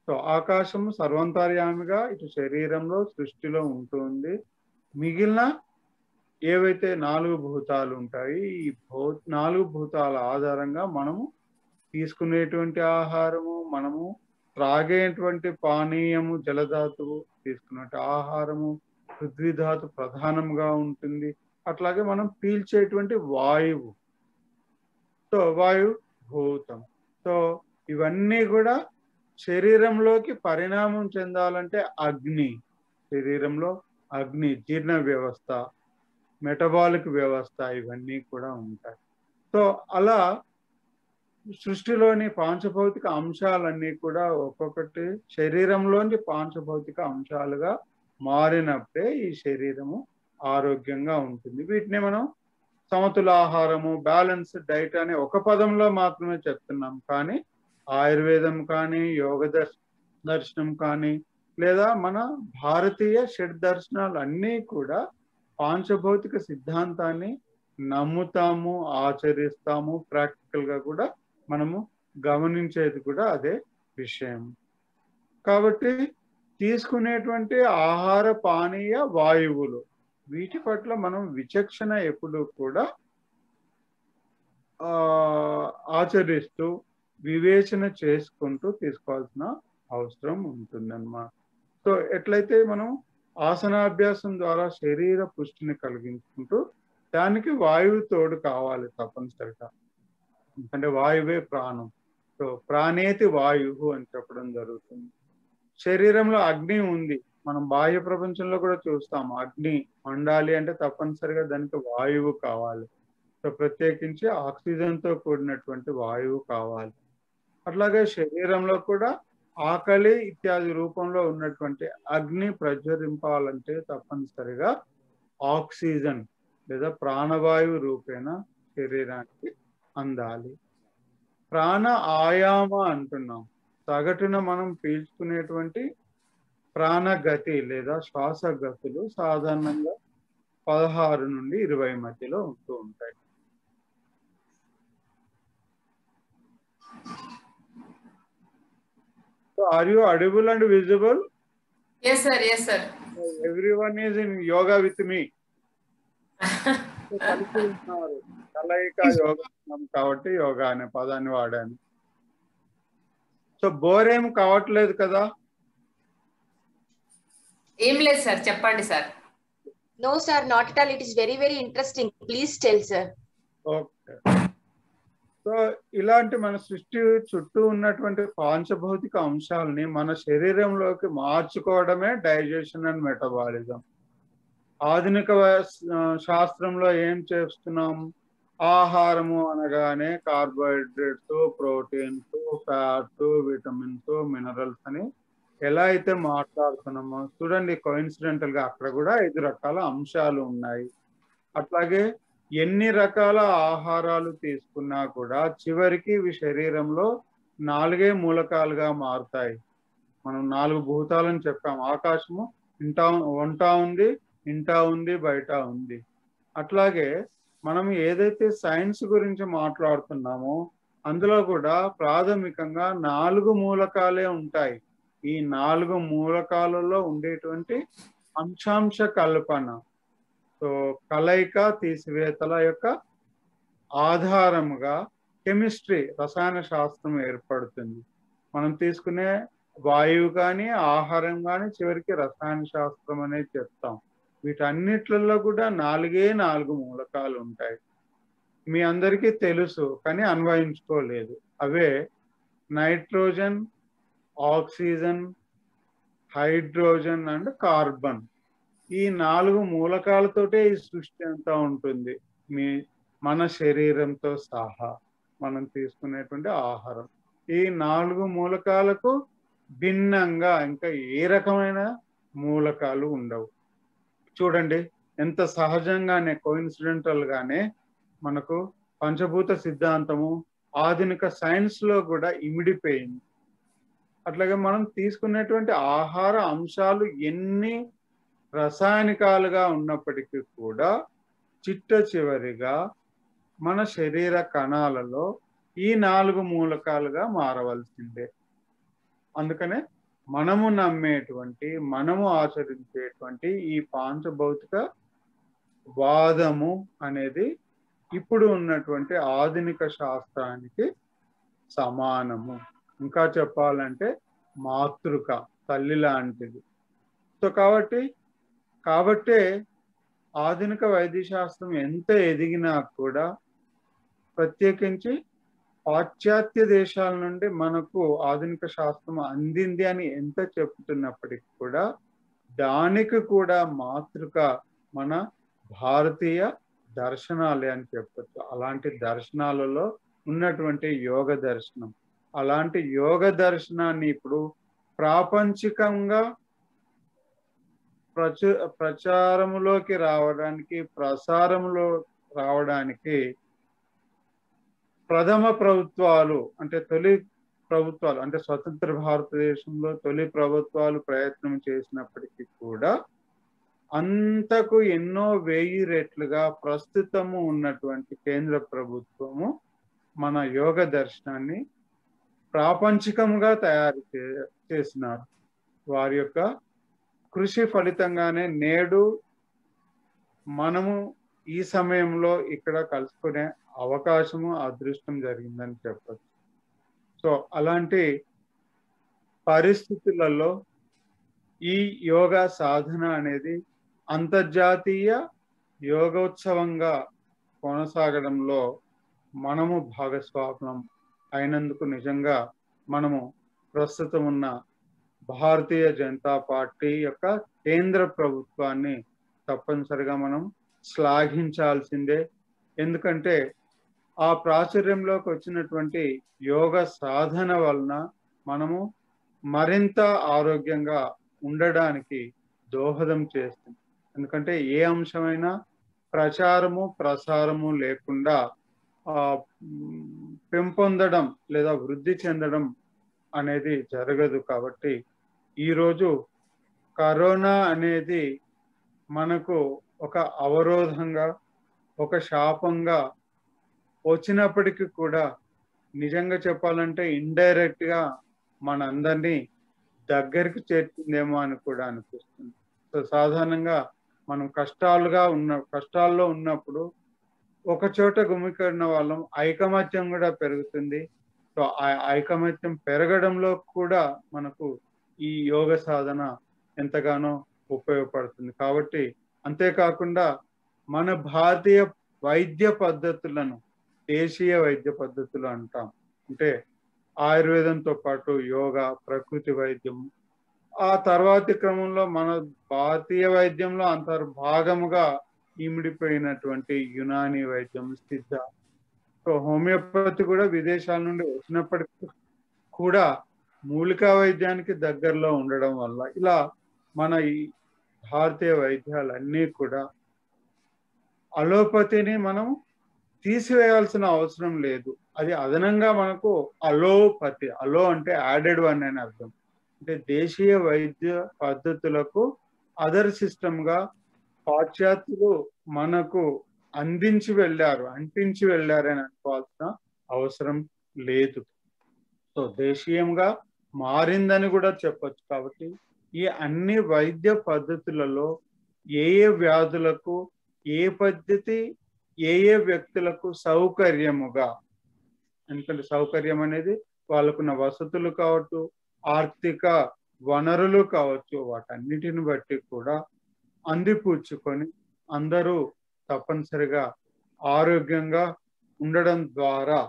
సో ఆకాశము సర్వంతర్యామిగా ఇటు శరీరంలో సృష్టిలో ఉంటుంది. మిగిలిన ఏవైతే 4 భూతాలు ఉంటాయి, ఈ 4 భూతాల ఆధారంగా మనము తీసుకునేటువంటి ఆహారము, మనము త్రాగేటువంటి పానీయము జలధాతువు, తీసుకునే ఆహారము పృథ్వీధాతు ప్రధానంగా ఉంటుంది. అట్లాగే మనం పీల్చేటువంటి వాయువు, సో వాయు భూతం. సో ఇవన్నీ కూడా శరీరంలోకి పరిణామం చెందాలంటే అగ్ని, శరీరంలో అగ్ని, జీర్ణ వ్యవస్థ, మెటబాలిక్ వ్యవస్థ, ఇవన్నీ కూడా ఉంటాయి. సో అలా సృష్టిలోని పాంచభౌతిక అంశాలన్నీ కూడా ఒక్కొక్కటి శరీరంలోని పాంచభౌతిక అంశాలుగా మారినప్పుడే ఈ శరీరము ఆరోగ్యంగా ఉంటుంది. వీటిని మనం సమతుల ఆహారము, బ్యాలెన్స్ డైట్ అనే ఒక పదంలో మాత్రమే చెప్తున్నాం. కానీ ఆయుర్వేదం కానీ, యోగ దర్శనం కానీ, లేదా మన భారతీయ షడ్ దర్శనాలు అన్నీ కూడా పాంచభౌతిక సిద్ధాంతాన్ని నమ్ముతాము, ఆచరిస్తాము, ప్రాక్టికల్ గా కూడా మనము గమనించేది కూడా అదే విషయం. కాబట్టి తీసుకునేటువంటి ఆహార పానీయ వాయువులు వీటి పట్ల మనం విచక్షణ ఎప్పుడు కూడా ఆచరిస్తూ వివేచన చేసుకుంటూ తీసుకోవాల్సిన అవసరం ఉంటుందన్నమాట. సో ఎట్లయితే మనం ఆసనాభ్యాసం ద్వారా శరీర పుష్టిని కలిగించుకుంటూ దానికి వాయువు తోడు కావాలి తప్పనిసరిగా, ఎందుకంటే వాయువే ప్రాణం. సో ప్రాణేతి వాయువు అని చెప్పడం జరుగుతుంది. శరీరంలో అగ్ని ఉంది, మనం బాహ్య ప్రపంచంలో కూడా చూస్తాం. అగ్ని మండాలి అంటే తప్పనిసరిగా దానికి వాయువు కావాలి. సో ప్రత్యేకించి ఆక్సిజన్తో కూడినటువంటి వాయువు కావాలి. అట్లాగే శరీరంలో కూడా ఆకలి ఇత్యాది రూపంలో ఉన్నటువంటి అగ్ని ప్రజ్వరింపాలంటే తప్పనిసరిగా ఆక్సిజన్ లేదా ప్రాణవాయువు రూపేణ శరీరానికి అందాలి. ప్రాణ ఆయామ అంటున్నాం. సగటున మనం పీల్చుకునేటువంటి ప్రాణగతి లేదా శ్వాసగతులు సాధారణంగా 16 నుండి 20 మధ్యలో ఉంటూ ఉంటాయి. So are you audible and visible? Yes sir, yes sir. Everyone is in yoga with me. కలయిక యోగా కాబట్టి యోగా అనే పదాన్ని వాడాను. సో బోర్ ఏం కావట్లేదు కదా? ఏం లేదు సార్, చెప్పండి sir. No sir, not at all. It is very very interesting. Please tell sir. Okay. So ఇలాంటి మన సృష్టి చుట్టూ ఉన్నటువంటి పాంచభౌతిక అంశాలని మన శరీరంలోకి మార్చుకోవడమే డైజెషన్ అండ్ మెటబాలిజం. ఆధునిక శాస్త్రంలో ఏం చేస్తున్నాం? ఆహారము అనగానే carbohydrates, proteins, fats, vitamins, minerals అని ఎలా అయితే మాట్లాడుతున్నామో చూడండి, కోఇన్సిడెంటల్ గా అక్కడ కూడా 5 రకాల అంశాలు ఉన్నాయి. అట్లాగే ఎన్ని రకాల ఆహారాలు తీసుకున్నా కూడా చివరికి ఇవి శరీరంలో 4 మూలకాలుగా మారుతాయి. మనం 4 భూతాలని చెప్పాం. ఆకాశము వంట ఉంది, ఇంట ఉంది, బయట ఉంది. అట్లాగే మనం ఏదైతే సైన్స్ గురించి మాట్లాడుతున్నామో అందులో కూడా ప్రాథమికంగా 4 మూలకాలే ఉంటాయి. ఈ 4 మూలకాలలో ఉండేటువంటి అంశాంశ కల్పన, సో కలయిక తీసివేతల యొక్క ఆధారముగా కెమిస్ట్రీ రసాయన శాస్త్రం ఏర్పడుతుంది. మనం తీసుకునే వాయువు కానీ ఆహారం కానీ చివరికి రసాయన శాస్త్రం అనేది చెప్తాం. వీటన్నిట్లలో కూడా 4 మూలకాలు ఉంటాయి. మీ అందరికీ తెలుసు కానీ అన్వయించుకోలేదు. అవే nitrogen, oxygen, hydrogen and carbon. ఈ 4 మూలకాలతోటే ఈ సృష్టి అంతా ఉంటుంది. మన శరీరంతో సహా మనం తీసుకునేటువంటి ఆహారం. ఈ 4 మూలకాలకు భిన్నంగా ఇంకా ఏ రకమైన మూలకాలు ఉండవు. చూడండి ఎంత సహజంగానే కోఇన్సిడెంటల్ గానే మనకు పంచభూత సిద్ధాంతము ఆధునిక సైన్స్ లో కూడా ఇమిడిపోయింది. అట్లాగే మనం తీసుకునేటువంటి ఆహార అంశాలు ఎన్ని రసాయనికాలుగా ఉన్నప్పటికీ కూడా చిట్ట చివరిగా మన శరీర కణాలలో ఈ 4 మూలకాలుగా మారవలసిందే. అందుకనే మనము నమ్మేటువంటి, మనము ఆచరించేటువంటి ఈ పాంచభౌతిక వాదము అనేది ఇప్పుడు ఉన్నటువంటి ఆధునిక శాస్త్రానికి సమానము. ఇంకా చెప్పాలంటే మాతృక, తల్లి లాంటిది. సో కాబట్టే ఆధునిక వైద్య శాస్త్రం ఎంత ఎదిగినా కూడా ప్రత్యేకించి పాశ్చాత్య దేశాల నుండి మనకు ఆధునిక శాస్త్రం అందింది అని ఎంత చెప్తున్నప్పటికీ కూడా దానికి కూడా మాతృక మన భారతీయ దర్శనాలే అని చెప్పచ్చు. అలాంటి దర్శనాలలో ఉన్నటువంటి యోగ దర్శనం, అలాంటి యోగ దర్శనాన్ని ఇప్పుడు ప్రాపంచికంగా ప్రచారములోకి రావడానికి, ప్రసారములో రావడానికి ప్రథమ ప్రభుత్వాలు అంటే తొలి ప్రభుత్వాలు అంటే స్వతంత్ర భారతదేశంలో తొలి ప్రభుత్వాలు ప్రయత్నం చేసినప్పటికీ కూడా అంతకు ఎన్నో 1000 రెట్లుగా ప్రస్తుతము ఉన్నటువంటి కేంద్ర ప్రభుత్వము మన యోగ దర్శనాన్ని ప్రాపంచికంగా తయారు చేసినారు. వారి యొక్క కృషి ఫలితంగానే నేడు మనము ఈ సమయంలో ఇక్కడ కలుసుకునే అవకాశము అదృష్టం జరిగిందని చెప్పచ్చు. సో అలాంటి పరిస్థితులలో ఈ యోగా సాధన అనేది అంతర్జాతీయ యోగోత్సవంగా కొనసాగడంలో మనము భాగస్వామ్యం అయినందుకు నిజంగా మనము ప్రస్తుతం ఉన్న భారతీయ జనతా పార్టీ యొక్క కేంద్ర ప్రభుత్వాన్ని తప్పనిసరిగా మనం శ్లాఘించాల్సిందే. ఎందుకంటే ఆ ప్రాచుర్యంలోకి వచ్చినటువంటి యోగ సాధన వలన మనము మరింత ఆరోగ్యంగా ఉండడానికి దోహదం చేస్తుంది. ఎందుకంటే ఏ అంశమైనా ప్రచారము ప్రసారము లేకుండా పెంపొందడం లేదా వృద్ధి చెందడం అనేది జరగదు. కాబట్టి ఈరోజు కరోనా అనేది మనకు ఒక అవరోధంగా, ఒక శాపంగా వచ్చినప్పటికీ కూడా నిజంగా చెప్పాలంటే ఇండైరెక్ట్ గా మనందరినీ దగ్గరికి చేర్చిందేమో అని కూడా అనిపిస్తుంది. సో సాధారణంగా మనం కష్టాల్లో ఉన్నప్పుడు ఒక చోట గుమికడిన వాళ్ళం ఐకమత్యం కూడా పెరుగుతుంది. సో ఆ ఐకమత్యం పెరగడంలో కూడా మనకు ఈ యోగ సాధన ఎంతగానో ఉపయోగపడుతుంది. కాబట్టి అంతేకాకుండా మన భారతీయ వైద్య పద్ధతులను దేశీయ వైద్య పద్ధతులు అంటాం. అంటే ఆయుర్వేదంతో పాటు యోగా, ప్రకృతి వైద్యం, ఆ తర్వాతి క్రమంలో మన భారతీయ వైద్యంలో అంతర్భాగముగా ఇమిడిపోయినటువంటి యునాని వైద్యం, సిద్ధ, సో హోమియోపతి కూడా విదేశాల నుండి వచ్చినప్పటికీ కూడా మూలికా వైద్యానికి దగ్గరలో ఉండడం వల్ల ఇలా మన ఈ భారతీయ వైద్యాలన్నీ కూడా అలోపతిని మనం తీసివేయాల్సిన అవసరం లేదు. అది అదనంగా మనకు అలోపతి, అలో అంటే యాడెడ్ వన్ అని అర్థం. అంటే దేశీయ వైద్య పద్ధతులకు అదర్ సిస్టమ్ గా పాశ్చాత్యులు మనకు అంటించి వెళ్ళారని అనుకోవాల్సిన అవసరం లేదు. సో దేశీయంగా మారిందని కూడా చెప్పచ్చు. కాబట్టి ఈ అన్ని వైద్య పద్ధతులలో ఏ వ్యాధులకు ఏ పద్ధతి ఏ వ్యక్తులకు సౌకర్యముగా, ఎందుకంటే సౌకర్యం అనేది వాళ్ళకున్న వసతులు కావచ్చు, ఆర్థిక వనరులు కావచ్చు, వాటన్నిటిని బట్టి కూడా అందిపుచ్చుకొని అందరూ తప్పనిసరిగా ఆరోగ్యంగా ఉండడం ద్వారా,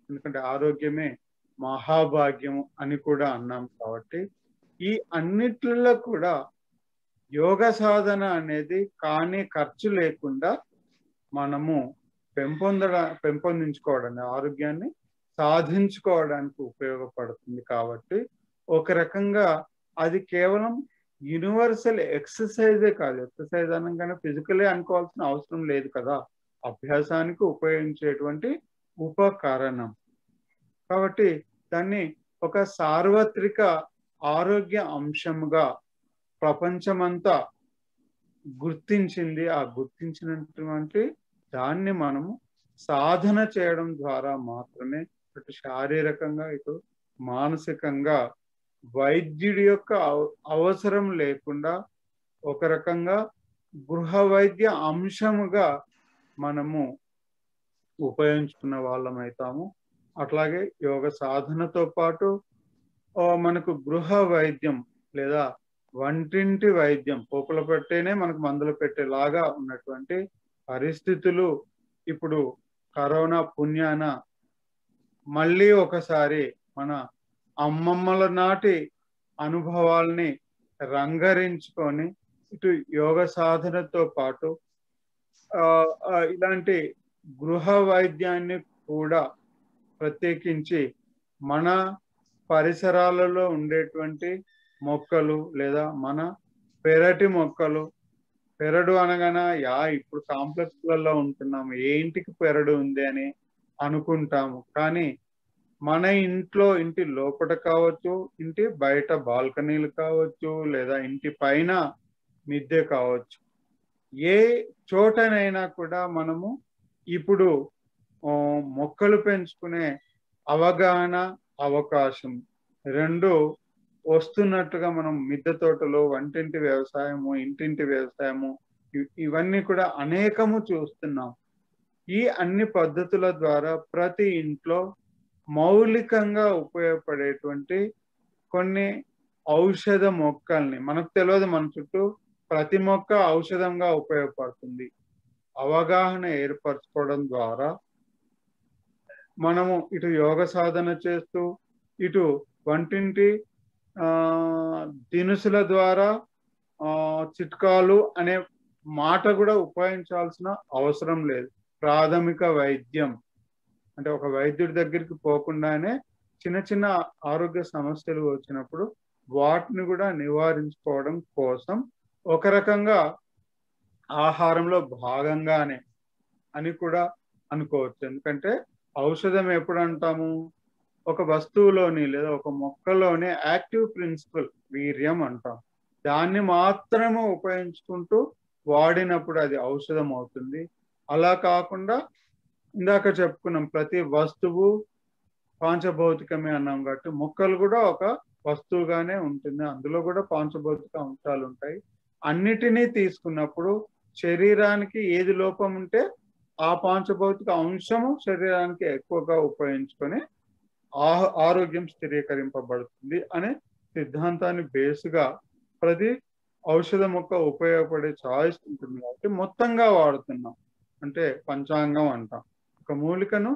ఎందుకంటే ఆరోగ్యమే మహాభాగ్యం అని కూడా అన్నాం. కాబట్టి ఈ అన్నిట్లలో కూడా యోగ సాధన అనేది కానీ ఖర్చు లేకుండా మనము పెంపొందించుకోవడానికి, ఆరోగ్యాన్ని సాధించుకోవడానికి ఉపయోగపడుతుంది. కాబట్టి ఒక రకంగా అది కేవలం యూనివర్సల్ ఎక్సర్సైజే కాదు. ఎక్సర్సైజ్ అనగానే ఫిజికలే అనుకోవాల్సిన అవసరం లేదు కదా, అభ్యాసానికి ఉపయోగించేటువంటి ఉపకరణం. కాబట్టి దాన్ని ఒక సార్వత్రిక ఆరోగ్య అంశంగా ప్రపంచమంతా గుర్తించింది. ఆ గుర్తించినటువంటి దాన్ని మనము సాధన చేయడం ద్వారా మాత్రమే ఇటు శారీరకంగా ఇటు మానసికంగా వైద్యుడి యొక్క అవసరం లేకుండా ఒక రకంగా గృహ వైద్య అంశముగా మనము ఉపయోగించుకున్న వాళ్ళం అవుతాము. అట్లాగే యోగ సాధనతో పాటు మనకు గృహ వైద్యం లేదా వంటింటి వైద్యం, పోపుల పెట్టేనే మనకు మందులు పెట్టేలాగా ఉన్నటువంటి పరిస్థితులు ఇప్పుడు కరోనా పుణ్యాన మళ్ళీ ఒకసారి మన అమ్మమ్మల నాటి అనుభవాల్ని రంగరించుకొని ఇటు యోగ సాధనతో పాటు ఇలాంటి గృహ వైద్యాన్ని కూడా ప్రత్యేకించి మన పరిసరాలలో ఉండేటువంటి మొక్కలు లేదా మన పెరటి మొక్కలు, పెరడు అనగానే ఇప్పుడు కాంప్లెక్స్లలో ఉంటున్నాము, ఏ ఇంటికి పెరడు ఉంది అని అనుకుంటాము. కానీ మన ఇంటి లోపల కావచ్చు, ఇంటి బయట బాల్కనీలు కావచ్చు, లేదా ఇంటి పైన మిద్దె కావచ్చు, ఏ చోటనైనా కూడా మనము ఇప్పుడు మొక్కలు పెంచుకునే అవగాహన, అవకాశం రెండు వస్తున్నట్టుగా మనం మిద్దె తోటలు, వంటింటి వ్యవసాయము, ఇంటింటి వ్యవసాయము ఇవన్నీ కూడా అనేకము చూస్తున్నాం. ఈ అన్ని పద్ధతుల ద్వారా ప్రతి ఇంట్లో మౌలికంగా ఉపయోగపడేటువంటి కొన్ని ఔషధ మొక్కల్ని, మనకు తెలియదు మన చుట్టూ ప్రతి మొక్క ఔషధంగా ఉపయోగపడుతుంది. అవగాహన ఏర్పరచుకోవడం ద్వారా మనము ఇటు యోగ సాధన చేస్తూ ఇటు వంటింటి దినుసుల ద్వారా చిట్కాలు అనే మాట కూడా ఉపయోగించాల్సిన అవసరం లేదు. ప్రాథమిక వైద్యం అంటే ఒక వైద్యుడి దగ్గరికి పోకుండానే చిన్న చిన్న ఆరోగ్య సమస్యలు వచ్చినప్పుడు వాటిని కూడా నివారించుకోవడం కోసం ఒక రకంగా ఆహారంలో భాగంగానే అని కూడా అనుకోవచ్చు. ఎందుకంటే ఔషధం ఎప్పుడు అంటాము, ఒక వస్తువులోని లేదా ఒక మొక్కలోని యాక్టివ్ ప్రిన్సిపల్ వీర్యం అంటాం. దాన్ని మాత్రమే ఉపయోగించుకుంటూ వాడినప్పుడు అది ఔషధం అవుతుంది. అలా కాకుండా ఇందాక చెప్పుకున్నాం ప్రతి వస్తువు పాంచభౌతికమే అన్నాం కాబట్టి మొక్కలు కూడా ఒక వస్తువుగానే ఉంటుంది. అందులో కూడా పాంచభౌతిక అంశాలు ఉంటాయి. అన్నిటినీ తీసుకున్నప్పుడు శరీరానికి ఏది లోపం ఉంటే ఆ పాంచభౌతిక అంశము శరీరానికి ఎక్కువగా ఉపయోగించుకొని ఆరోగ్యం స్థిరీకరింపబడుతుంది అనే సిద్ధాంతాన్ని బేస్గా ప్రతి ఔషధ మొక్క ఉపయోగపడే చాయిస్ ఉంటుంది కాబట్టి మొత్తంగా వాడుతున్నాం. అంటే పంచాంగం అంటాం. ఒక మూలికను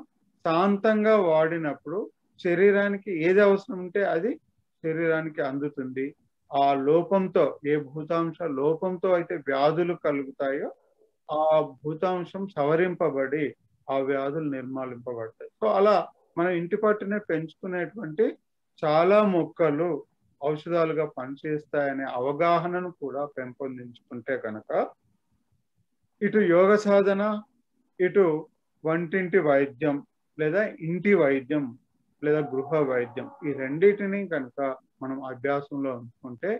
శాంతంగా వాడినప్పుడు శరీరానికి ఏది అవసరం ఉంటే అది శరీరానికి అందుతుంది. ఆ లోపంతో, ఏ భూతాంశ లోపంతో అయితే వ్యాధులు కలుగుతాయో ఆ భూతాంశం సవరింపబడి ఆ వ్యాధులు నిర్మూలింపబడతాయి. సో అలా మన ఇంటి పట్టునే పెంచుకునేటువంటి చాలా మొక్కలు ఔషధాలుగా పనిచేస్తాయనే అవగాహనను కూడా పెంపొందించుకుంటే కనుక ఇటు యోగ సాధన, ఇటు వంటింటి వైద్యం లేదా ఇంటి వైద్యం లేదా గృహ వైద్యం ఈ రెండింటిని కనుక మనం అభ్యాసంలో ఉంచుకుంటే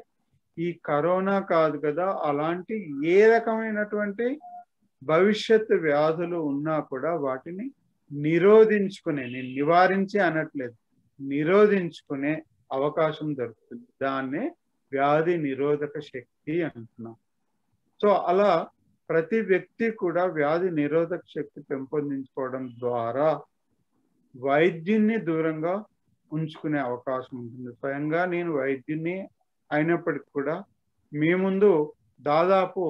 ఈ కరోనా కాదు కదా, అలాంటి ఏ రకమైనటువంటి భవిష్యత్తు వ్యాధులు ఉన్నా కూడా వాటిని నిరోధించుకునే, నేను నివారించి అనట్లేదు, నిరోధించుకునే అవకాశం దొరుకుతుంది. దాన్నే వ్యాధి నిరోధక శక్తి అంటున్నాం. సో అలా ప్రతి వ్యక్తి కూడా వ్యాధి నిరోధక శక్తి పెంపొందించుకోవడం ద్వారా వైద్యున్ని దూరంగా ఉంచుకునే అవకాశం ఉంటుంది. స్వయంగా నేను వైద్యుని అయినప్పటికీ కూడా మీ ముందు దాదాపు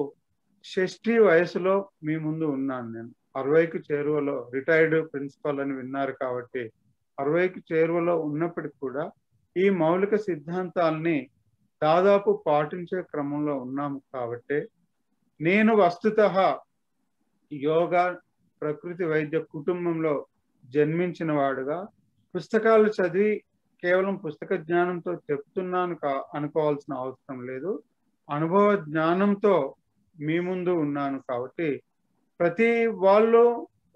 60 వయసులో మీ ముందు ఉన్నాను. నేను 60కి చేరువలో, రిటైర్డ్ ప్రిన్సిపల్ అని విన్నారు కాబట్టి 60కి చేరువలో ఉన్నప్పటికీ కూడా ఈ మౌలిక సిద్ధాంతాల్ని దాదాపు పాటించే క్రమంలో ఉన్నాము. కాబట్టి నేను వస్తుతః యోగా ప్రకృతి వైద్య కుటుంబంలో జన్మించిన వాడుగా పుస్తకాలు చదివి కేవలం పుస్తక జ్ఞానంతో చెప్తున్నాను అనుకోవాల్సిన అవసరం లేదు. అనుభవ జ్ఞానంతో మీ ముందు ఉన్నాను కాబట్టి ప్రతి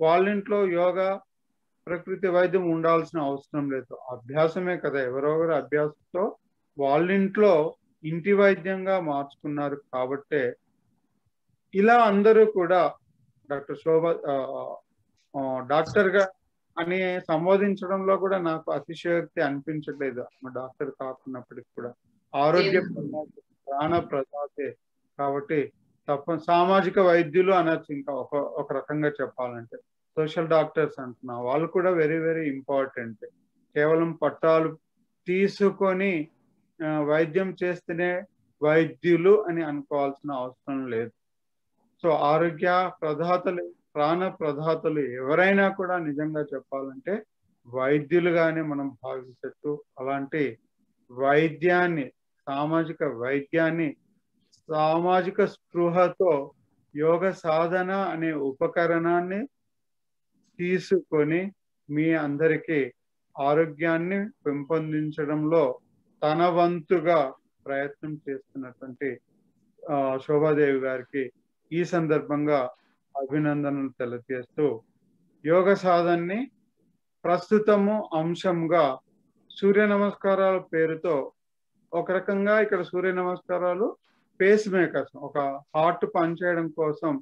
వాళ్ళింట్లో యోగా ప్రకృతి వైద్యం ఉండాల్సిన అవసరం లేదు. అభ్యాసమే కదా, ఎవరొకరు అభ్యాసంతో వాళ్ళింట్లో ఇంటి వైద్యంగా మార్చుకున్నారు. కాబట్టే ఇలా అందరూ కూడా డాక్టర్ శోభ డాక్టర్గా అని సంబోధించడంలో కూడా నాకు అతిశయోక్తి అనిపించట్లేదు. డాక్టర్ కాకున్నప్పటికి కూడా ఆరోగ్య ప్రాణ ప్రదాతే కాబట్టి సామాజిక వైద్యులు అనొచ్చు. ఇంకా ఒక రకంగా చెప్పాలంటే సోషల్ డాక్టర్స్ అంటున్నా, వాళ్ళు కూడా వెరీ వెరీ ఇంపార్టెంట్. కేవలం పట్టాలు తీసుకొని వైద్యం చేస్తేనే వైద్యులు అని అనుకోవాల్సిన అవసరం లేదు. సో ఆరోగ్య ప్రదాతలు, ప్రాణ ప్రదాతలు ఎవరైనా కూడా నిజంగా చెప్పాలంటే వైద్యులుగానే మనం భావించవచ్చు. అలాంటి వైద్యాన్ని, సామాజిక వైద్యాన్ని సామాజిక స్పృహతో యోగ సాధన అనే ఉపకరణాన్ని తీసుకొని మీ అందరికీ ఆరోగ్యాన్ని పెంపొందించడంలో తన వంతుగా ప్రయత్నం చేస్తున్నటువంటి శోభాదేవి గారికి ఈ సందర్భంగా అభినందనలు తెలియజేస్తూ యోగ సాధనని ప్రస్తుతము అంశంగా సూర్య నమస్కారాల పేరుతో ఒక రకంగా ఇక్కడ సూర్య నమస్కారాలు పేస్ మేకర్స్, ఒక హార్ట్ పనిచేయడం కోసం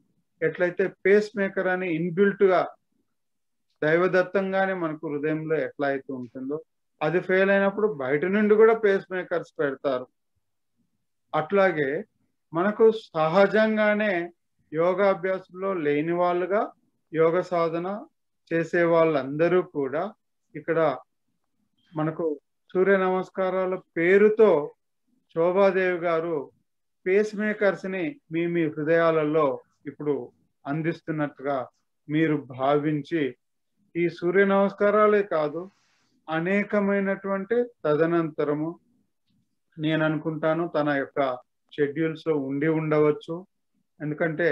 ఎట్లయితే పేస్ మేకర్ అని ఇన్బిల్ట్ గా దైవదత్తంగానే మనకు హృదయంలో ఎట్లా అయితే ఉంటుందో, అది ఫెయిల్ అయినప్పుడు బయట నుండి కూడా పేస్ మేకర్స్ పెడతారు. అట్లాగే మనకు సహజంగానే యోగాభ్యాసంలో లేని వాళ్ళుగా యోగ సాధన చేసే వాళ్ళందరూ కూడా ఇక్కడ మనకు సూర్య నమస్కారాల పేరుతో శోభాదేవి గారు పేస్ మేకర్స్ ని మీ హృదయాలలో ఇప్పుడు అందిస్తున్నట్టుగా మీరు భావించి ఈ సూర్య నమస్కారాలే కాదు, అనేకమైనటువంటి తదనంతరము నేను అనుకుంటాను తన యొక్క షెడ్యూల్స్ లో ఉండి ఉండవచ్చు. ఎందుకంటే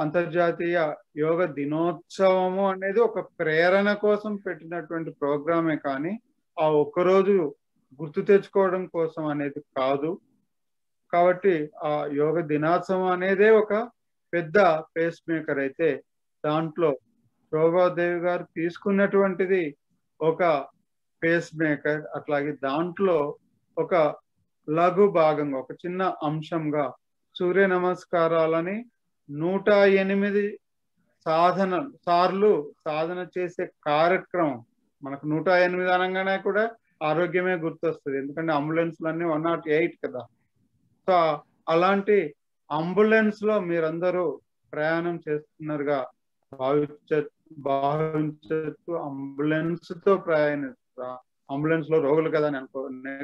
అంతర్జాతీయ యోగ దినోత్సవము అనేది ఒక ప్రేరణ కోసం పెట్టినటువంటి ప్రోగ్రామే కానీ ఆ ఒక్కరోజు గుర్తు తెచ్చుకోవడం కోసం అనేది కాదు. కాబట్టి ఆ యోగ దినోత్సవం అనేదే ఒక పెద్ద పేస్ మేకర్ అయితే దాంట్లో శోభాదేవి గారు తీసుకున్నటువంటిది ఒక పేస్ మేకర్. అట్లాగే దాంట్లో ఒక లఘు భాగంగా ఒక చిన్న అంశంగా సూర్య నమస్కారాలని 108 సార్లు సాధన చేసే కార్యక్రమం. మనకు 108 అనగానే కూడా ఆరోగ్యమే గుర్తొస్తుంది, ఎందుకంటే అంబులెన్స్లన్నీ 108 కదా. సో అలాంటి అంబులెన్స్ లో మీరందరూ ప్రయాణం చేస్తున్నారుగా భావించచ్చు. అంబులెన్స్ తో ప్రయాణిస్తా, అంబులెన్స్ లో రోగులు కదా అని అనుకోండి,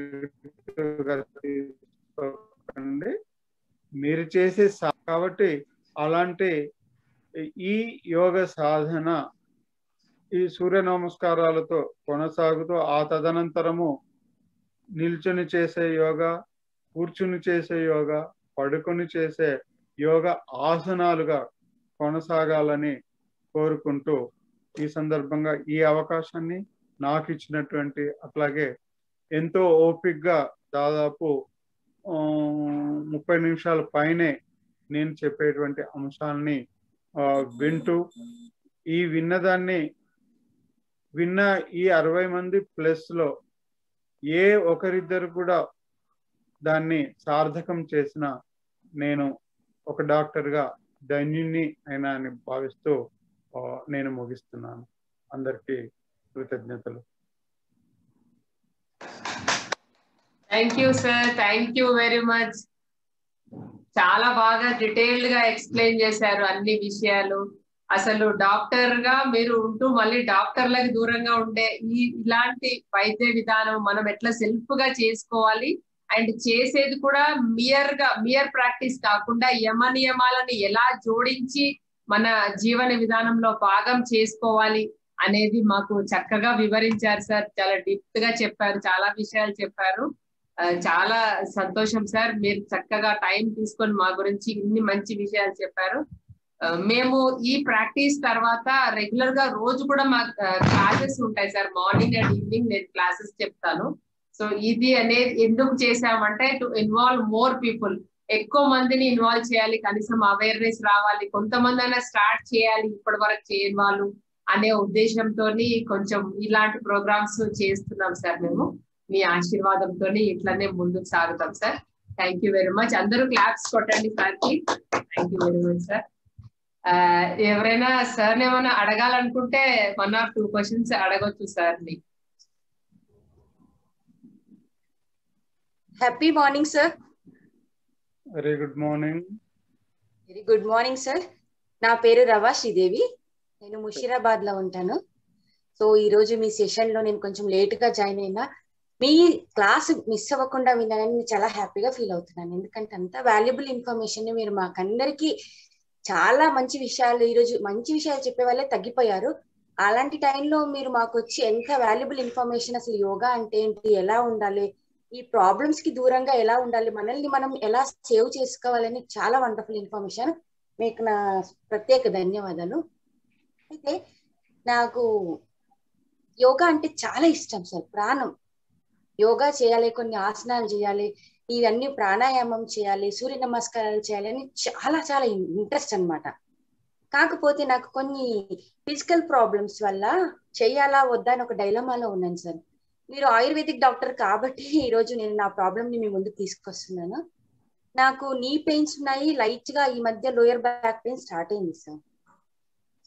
మీరు చేసే కాబట్టి అలాంటి ఈ యోగ సాధన ఈ సూర్య నమస్కారాలతో కొనసాగుతూ ఆ తదనంతరము నిల్చుని చేసే యోగా, కూర్చుని చేసే యోగా, పడుకొని చేసే యోగా ఆసనాలుగా కొనసాగాలని కోరుకుంటూ ఈ సందర్భంగా ఈ అవకాశాన్ని నాకు ఇచ్చినటువంటి, అట్లాగే ఎంతో ఓపికగా దాదాపు 30 నిమిషాల పైనే నేను చెప్పేటువంటి అంశాలని వింటూ విన్న ఈ 60 మంది ప్లస్ లో ఏ ఒకరిద్దరు కూడా దాన్ని సార్థకం చేసిన నేను ఒక డాక్టర్గా ధన్యుని అయినా అని భావిస్తూ నేను ముగిస్తున్నాను. అందరికీ కృతజ్ఞతలు. Thank you sir, thank you very much. చాలా బాగా డీటెయిల్డ్ గా ఎక్స్ప్లెయిన్ చేశారు అన్ని విషయాలు. అసలు డాక్టర్ గా మీరు ఉంటూ మళ్ళీ డాక్టర్లకు దూరంగా ఉండే ఇలాంటి వైద్య విధానం మనం ఎట్లా సెల్ఫ్ గా చేసుకోవాలి, అండ్ చేసేది కూడా మియర్ ప్రాక్టీస్ కాకుండా యమ నియమాలను ఎలా జోడించి మన జీవన విధానంలో భాగం చేసుకోవాలి అనేది మాకు చక్కగా వివరించారు సార్. చాలా డీప్ గా చెప్పారు, చాలా విషయాలు చెప్పారు. చాలా సంతోషం సార్, మీరు చక్కగా టైం తీసుకొని మా గురించి ఇన్ని మంచి విషయాలు చెప్పారు. మేము ఈ ప్రాక్టీస్ తర్వాత రెగ్యులర్ గా రోజు కూడా మా క్లాసెస్ ఉంటాయి సార్, మార్నింగ్ అండ్ ఈవినింగ్ నేను క్లాసెస్ చెప్తాను. సో ఇది అనేది ఎందుకు చేసామంటే టు ఇన్వాల్వ్ మోర్ పీపుల్, ఎక్కువ మందిని ఇన్వాల్వ్ చేయాలి, కనీసం అవేర్నెస్ రావాలి, కొంతమంది అయినా స్టార్ట్ చేయాలి ఇప్పటి వరకు చేయని వాళ్ళు అనే ఉద్దేశంతో కొంచెం ఇలాంటి ప్రోగ్రామ్స్ చేస్తున్నాం సార్. మేము మీ ఆశీర్వాదంతో ఇట్లానే ముందుకు సాగుతాం sir. Thank you very much. అందరూ క్లాప్స్ కొట్టండి సార్ కి. Thank you very much sir. ఎవరైనా సార్ ఏమైనా అడగాలనుకుంటే 1 or 2 క్వశ్చన్స్ అడగొచ్చు సార్ ని. Happy morning sir. Very good morning. Very good morning sir. నా పేరు రవా శ్రీదేవి, నేను ముషీరాబాద్ లో ఉంటాను. సో ఈ రోజు మీ సెషన్ లో నేను కొంచెం లేట్ గా జాయిన్ అయినా, మీ క్లాస్ మిస్ అవ్వకుండా విన్నానని చాలా హ్యాపీగా ఫీల్ అవుతున్నాను. ఎందుకంటే అంత వాల్యుబుల్ ఇన్ఫర్మేషన్ ని మీరు మాకందరికి చాలా మంచి విషయాలు, ఈరోజు మంచి విషయాలు చెప్పే వాళ్ళే తగ్గిపోయారు. అలాంటి టైంలో మీరు మాకు వచ్చి ఎంత వాల్యుబుల్ ఇన్ఫర్మేషన్, అసలు యోగా అంటే ఏంటి, ఎలా ఉండాలి, ఈ ప్రాబ్లమ్స్ కి దూరంగా ఎలా ఉండాలి, మనల్ని మనం ఎలా సేవ్ చేసుకోవాలని చాలా వండర్ఫుల్ ఇన్ఫర్మేషన్. మీకు నా ప్రత్యేక ధన్యవాదాలు. అయితే నాకు యోగా అంటే చాలా ఇష్టం సార్, ప్రాణం. యోగా చేయాలి, కొన్ని ఆసనాలు చేయాలి, ఇవన్నీ ప్రాణాయామం చేయాలి, సూర్య నమస్కారాలు చేయాలి అని చాలా చాలా ఇంట్రెస్ట్ అన్నమాట. కాకపోతే నాకు కొన్ని ఫిజికల్ ప్రాబ్లమ్స్ వల్ల చెయ్యాలా వద్దా అని ఒక డైలమాలో ఉన్నాను సార్. మీరు ఆయుర్వేదిక్ డాక్టర్ కాబట్టి ఈరోజు నేను నా ప్రాబ్లమ్ ని మీ ముందుకు తీసుకొస్తున్నాను. నాకు నీ పెయిన్స్ ఉన్నాయి, లైట్ గా ఈ మధ్య లోయర్ బ్యాక్ పెయిన్ స్టార్ట్ అయింది సార్.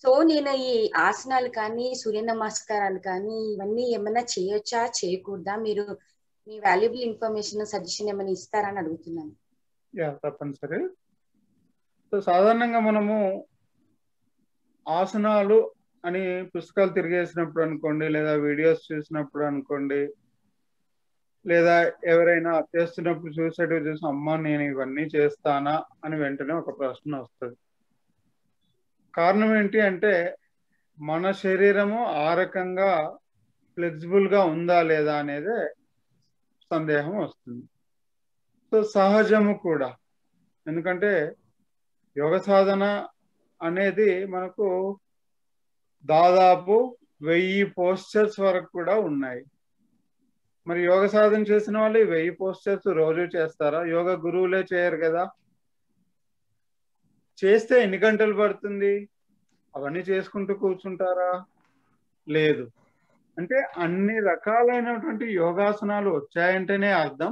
సో నేను ఈ ఆసనాలు కానీ సూర్య నమస్కారాలు కానీ ఇవన్నీ ఏమైనా చేయొచ్చా చేయకూడదా? మీరు మీ వాల్యుబుల్ ఇన్ఫర్మేషన్ సజెషన్ ఏమైనా ఇస్తారని అడుగుతున్నాను. తప్పనిసరి. సో సాధారణంగా మనము ఆసనాలు అని పుస్తకాలు తిరిగేసినప్పుడు అనుకోండి, లేదా వీడియోస్ చూసినప్పుడు అనుకోండి, లేదా ఎవరైనా చేస్తున్నప్పుడు చూసి అమ్మా నేను ఇవన్నీ చేస్తానా అని వెంటనే ఒక ప్రశ్న వస్తుంది. కారణం ఏంటి అంటే మన శరీరము ఆ రకంగా ఫ్లెక్సిబుల్ గా ఉందా లేదా అనేది సందేహం వస్తుంది. సో సహజము కూడా, ఎందుకంటే యోగ సాధన అనేది మనకు దాదాపు 1000 పోస్చర్స్ వరకు కూడా ఉన్నాయి. మరి యోగ సాధన చేసిన వాళ్ళు 1000 పోస్చర్స్ రోజు చేస్తారా? యోగ గురువులే చేయరు కదా. చేస్తే ఎన్ని గంటలు పడుతుంది? అవన్నీ చేసుకుంటూ కూర్చుంటారా? లేదు. అంటే అన్ని రకాలైనటువంటి యోగాసనాలు వచ్చాయంటేనే అర్థం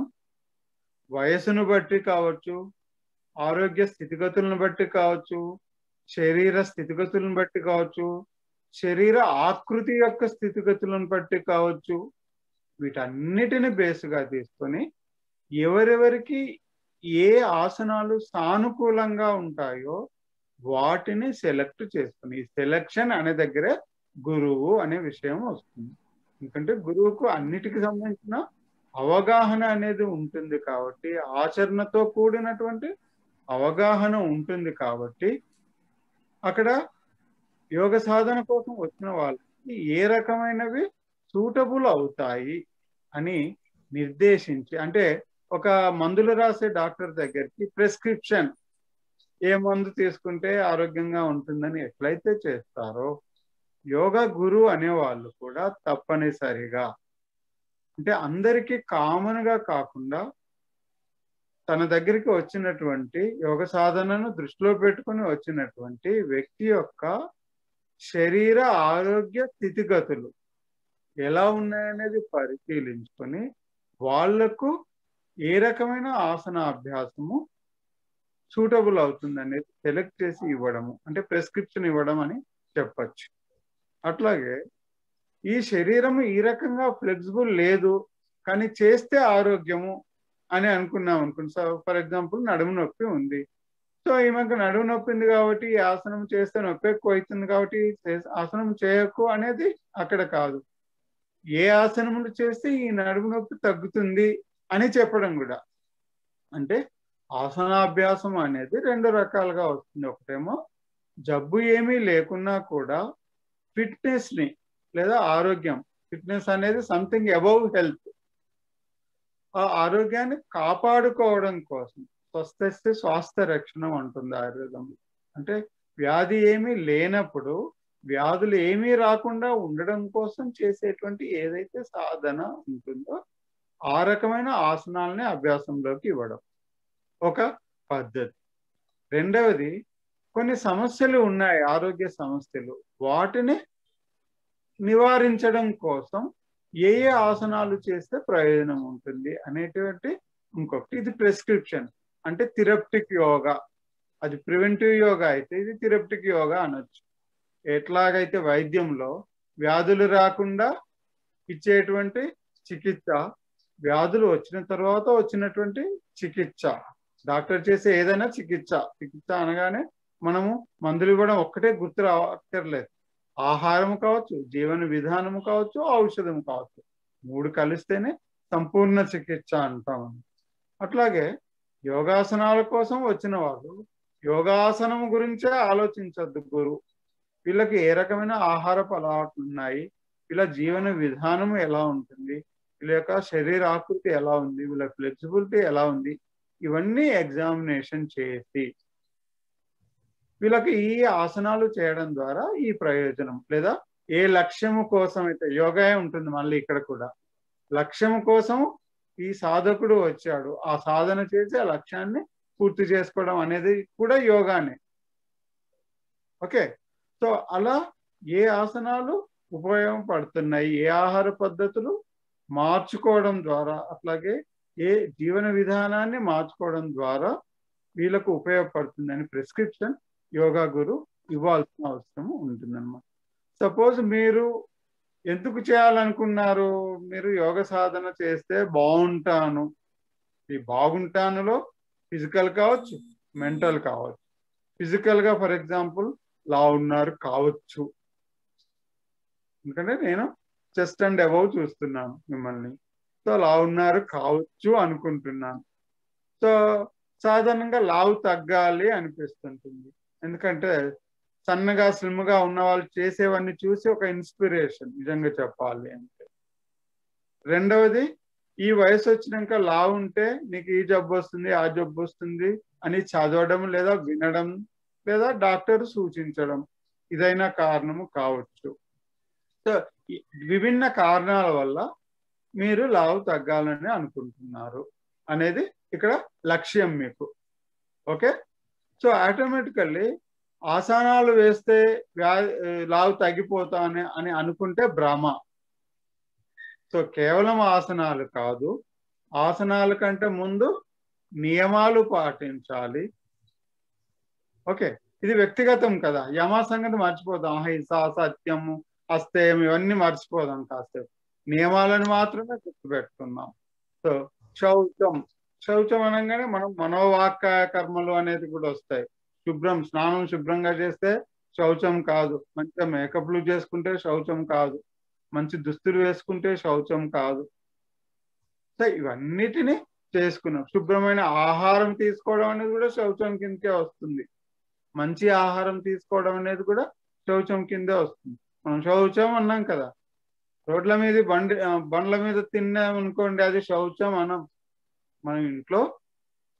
వయసును బట్టి కావచ్చు, ఆరోగ్య స్థితిగతులను బట్టి కావచ్చు, శరీర స్థితిగతులను బట్టి కావచ్చు, శరీర ఆకృతి యొక్క స్థితిగతులను బట్టి కావచ్చు, వీటన్నిటిని బేస్గా తీసుకొని ఎవరెవరికి ఏ ఆసనాలు సానుకూలంగా ఉంటాయో వాటిని సెలెక్ట్ చేసుకుని, ఈ సెలెక్షన్ అనే దగ్గరే గురువు అనే విషయం వస్తుంది. ఎందుకంటే గురువుకు అన్నిటికి సంబంధించిన అవగాహన అనేది ఉంటుంది కాబట్టి, ఆచరణతో కూడినటువంటి అవగాహన ఉంటుంది కాబట్టి అక్కడ యోగ సాధన కోసం వచ్చిన వాళ్ళకి ఏ రకమైనవి సూటబుల్ అవుతాయి అని నిర్దేశించి, అంటే ఒక మందులు రాసే డాక్టర్ దగ్గరికి ప్రిస్క్రిప్షన్ ఏ మందు తీసుకుంటే ఆరోగ్యంగా ఉంటుందని ఎట్లయితే చేస్తారో యోగా గురువు అనేవాళ్ళు కూడా తప్పనిసరిగా, అంటే అందరికీ కామన్ గా కాకుండా తన దగ్గరికి వచ్చినటువంటి యోగ సాధనను దృష్టిలో పెట్టుకుని వచ్చినటువంటి వ్యక్తి యొక్క శరీర ఆరోగ్య స్థితిగతులు ఎలా ఉన్నాయనేది పరిశీలించుకొని వాళ్లకు ఏ రకమైన ఆసన అభ్యాసము సూటబుల్ అవుతుంది అనేది సెలెక్ట్ చేసి ఇవ్వడము, అంటే ప్రిస్క్రిప్షన్ ఇవ్వడం అని చెప్పచ్చు. అట్లాగే ఈ శరీరము ఈ రకంగా ఫ్లెక్సిబుల్ లేదు కానీ చేస్తే ఆరోగ్యము అని అనుకున్నాం అనుకోండి. సో ఫర్ ఎగ్జాంపుల్ నడుము నొప్పి ఉంది, సో ఈమెకు నడుము నొప్పి ఉంది కాబట్టి ఈ ఆసనం చేస్తే నొప్పి ఎక్కువ అవుతుంది కాబట్టి ఆసనం చేయకు అనేది అక్కడ కాదు. ఏ ఆసనములు చేస్తే ఈ నడుము నొప్పి తగ్గుతుంది అని చెప్పడం కూడా. అంటే ఆసనాభ్యాసం అనేది 2 రకాలుగా వస్తుంది. ఒకటేమో జబ్బు ఏమీ లేకున్నా కూడా ఫిట్నెస్ ని లేదా ఆరోగ్యం, ఫిట్నెస్ అనేది సంథింగ్ అబౌవ్ హెల్త్, ఆ ఆరోగ్యాన్ని కాపాడుకోవడం కోసం స్వస్థ స్వాస్థ్య రక్షణ అంటుంది ఆయుర్వేదంలో. అంటే వ్యాధి ఏమీ లేనప్పుడు వ్యాధులు ఏమీ రాకుండా ఉండడం కోసం చేసేటువంటి ఏదైతే సాధన ఉంటుందో ఆ రకమైన ఆసనాలని అభ్యాసంలోకి ఇవ్వడం ఒక పద్ధతి. రెండవది, కొన్ని సమస్యలు ఉన్నాయి, ఆరోగ్య సమస్యలు, వాటిని నివారించడం కోసం ఏ ఏ ఆసనాలు చేస్తే ప్రయోజనం ఉంటుంది అనేటువంటి ఇంకొకటి. ఇది ప్రిస్క్రిప్షన్, అంటే థెరప్టిక్ యోగా. అది ప్రివెంటివ్ యోగా అయితే ఇది థెరప్టిక్ యోగా అనొచ్చు. ఎట్లాగైతే వైద్యంలో వ్యాధులు రాకుండా ఇచ్చేటువంటి చికిత్స, వ్యాధులు వచ్చిన తర్వాత వచ్చినటువంటి చికిత్స, డాక్టర్ చేసే ఏదైనా చికిత్స అనగానే మనము మందులు ఇవ్వడం ఒక్కటే గుర్తు రావక్కర్లేదు. ఆహారము కావచ్చు, జీవన విధానము కావచ్చు, ఔషధము కావచ్చు, 3 కలిస్తేనే సంపూర్ణ చికిత్స అంటాం. అట్లాగే యోగాసనాల కోసం వచ్చిన వాళ్ళు యోగాసనం గురించే ఆలోచించద్దు గురువు. వీళ్ళకి ఏ రకమైన ఆహారపు అలవాట్లు ఉన్నాయి, వీళ్ళ జీవన విధానం ఎలా ఉంటుంది, వీళ్ళ యొక్క శరీర ఆకృతి ఎలా ఉంది, వీళ్ళ ఫ్లెక్సిబిలిటీ ఎలా ఉంది, ఇవన్నీ ఎగ్జామినేషన్ చేసి వీళ్ళకి ఈ ఆసనాలు చేయడం ద్వారా ఈ ప్రయోజనం, లేదా ఏ లక్ష్యము కోసం అయితే యోగా ఉంటుంది. మళ్ళీ ఇక్కడ కూడా లక్ష్యము కోసం ఈ సాధకుడు వచ్చాడు, ఆ సాధన చేసి ఆ లక్ష్యాన్ని పూర్తి చేసుకోవడం అనేది కూడా యోగానే. ఓకే, సో అలా ఏ ఆసనాలు ఉపయోగపడుతున్నాయి, ఏ ఆహార పద్ధతులు మార్చుకోవడం ద్వారా, అట్లాగే ఏ జీవన విధానాన్ని మార్చుకోవడం ద్వారా వీళ్ళకు ఉపయోగపడుతుందని ప్రిస్క్రిప్షన్ యోగా గురు ఇవ్వాల్సిన అవసరం ఉంటుందన్నమాట. సపోజ్ మీరు ఎందుకు చేయాలనుకున్నారు, మీరు యోగ సాధన చేస్తే బాగుంటాను, ఈ బాగుంటానులో ఫిజికల్ కావచ్చు, మెంటల్ కావచ్చు. ఫిజికల్ గా ఫర్ ఎగ్జాంపుల్ లా ఉన్నారు కావచ్చు, ఎందుకంటే నేను చెస్ట్ అండ్ అబౌవ్ చూస్తున్నాను మిమ్మల్ని, సో లా ఉన్నారు కావచ్చు అనుకుంటున్నాను. సో సాధారణంగా లావు తగ్గాలి అనిపిస్తుంటుంది, ఎందుకంటే సన్నగా స్లిమ్గా ఉన్న వాళ్ళు చేసేవన్నీ చూసి ఒక ఇన్స్పిరేషన్ నిజంగా చెప్పాలి అంటే. రెండవది, ఈ వయసు వచ్చినాక లావు ఉంటే నీకు ఈ జబ్బు వస్తుంది ఆ జబ్బు వస్తుంది అని చదవడం లేదా వినడం లేదా డాక్టర్ సూచించడం, ఇదైనా కారణము కావచ్చు. సో విభిన్న కారణాల వల్ల మీరు లావు తగ్గాలని అనుకుంటున్నారు అనేది ఇక్కడ లక్ష్యం మీకు. ఓకే, సో ఆటోమేటికల్లీ ఆసనాలు వేస్తే లావు తగ్గిపోతానే అని అనుకుంటే భ్రమ. సో కేవలం ఆసనాలు కాదు, ఆసనాల కంటే ముందు నియమాలు పాటించాలి. ఓకే, ఇది వ్యక్తిగతం కదా, యమ సంగతి మర్చిపోదాం, అహింస, సత్యము, అస్తేయం ఇవన్నీ మర్చిపోదాం, కాసేపు నియమాలను మాత్రమే గుర్తుపెట్టుకుందాం. సో శౌచం అనగానే మనం మనోవాక్కాయ కర్మలు అనేది కూడా వస్తాయి. స్నానం శుభ్రంగా చేస్తే శౌచం కాదు, మంచిగా మేకప్లు చేసుకుంటే శౌచం కాదు, మంచి దుస్తులు వేసుకుంటే శౌచం కాదు. సో ఇవన్నిటిని చేసుకున్నాం. శుభ్రమైన ఆహారం తీసుకోవడం అనేది కూడా శౌచం కిందకే వస్తుంది. మంచి ఆహారం తీసుకోవడం అనేది కూడా శౌచం కిందే వస్తుంది. మనం శౌచం అన్నాం కదా, రోడ్ల మీద బండ్ల మీద తిన్నాం అనుకోండి, అది శౌచం అనం. మనం ఇంట్లో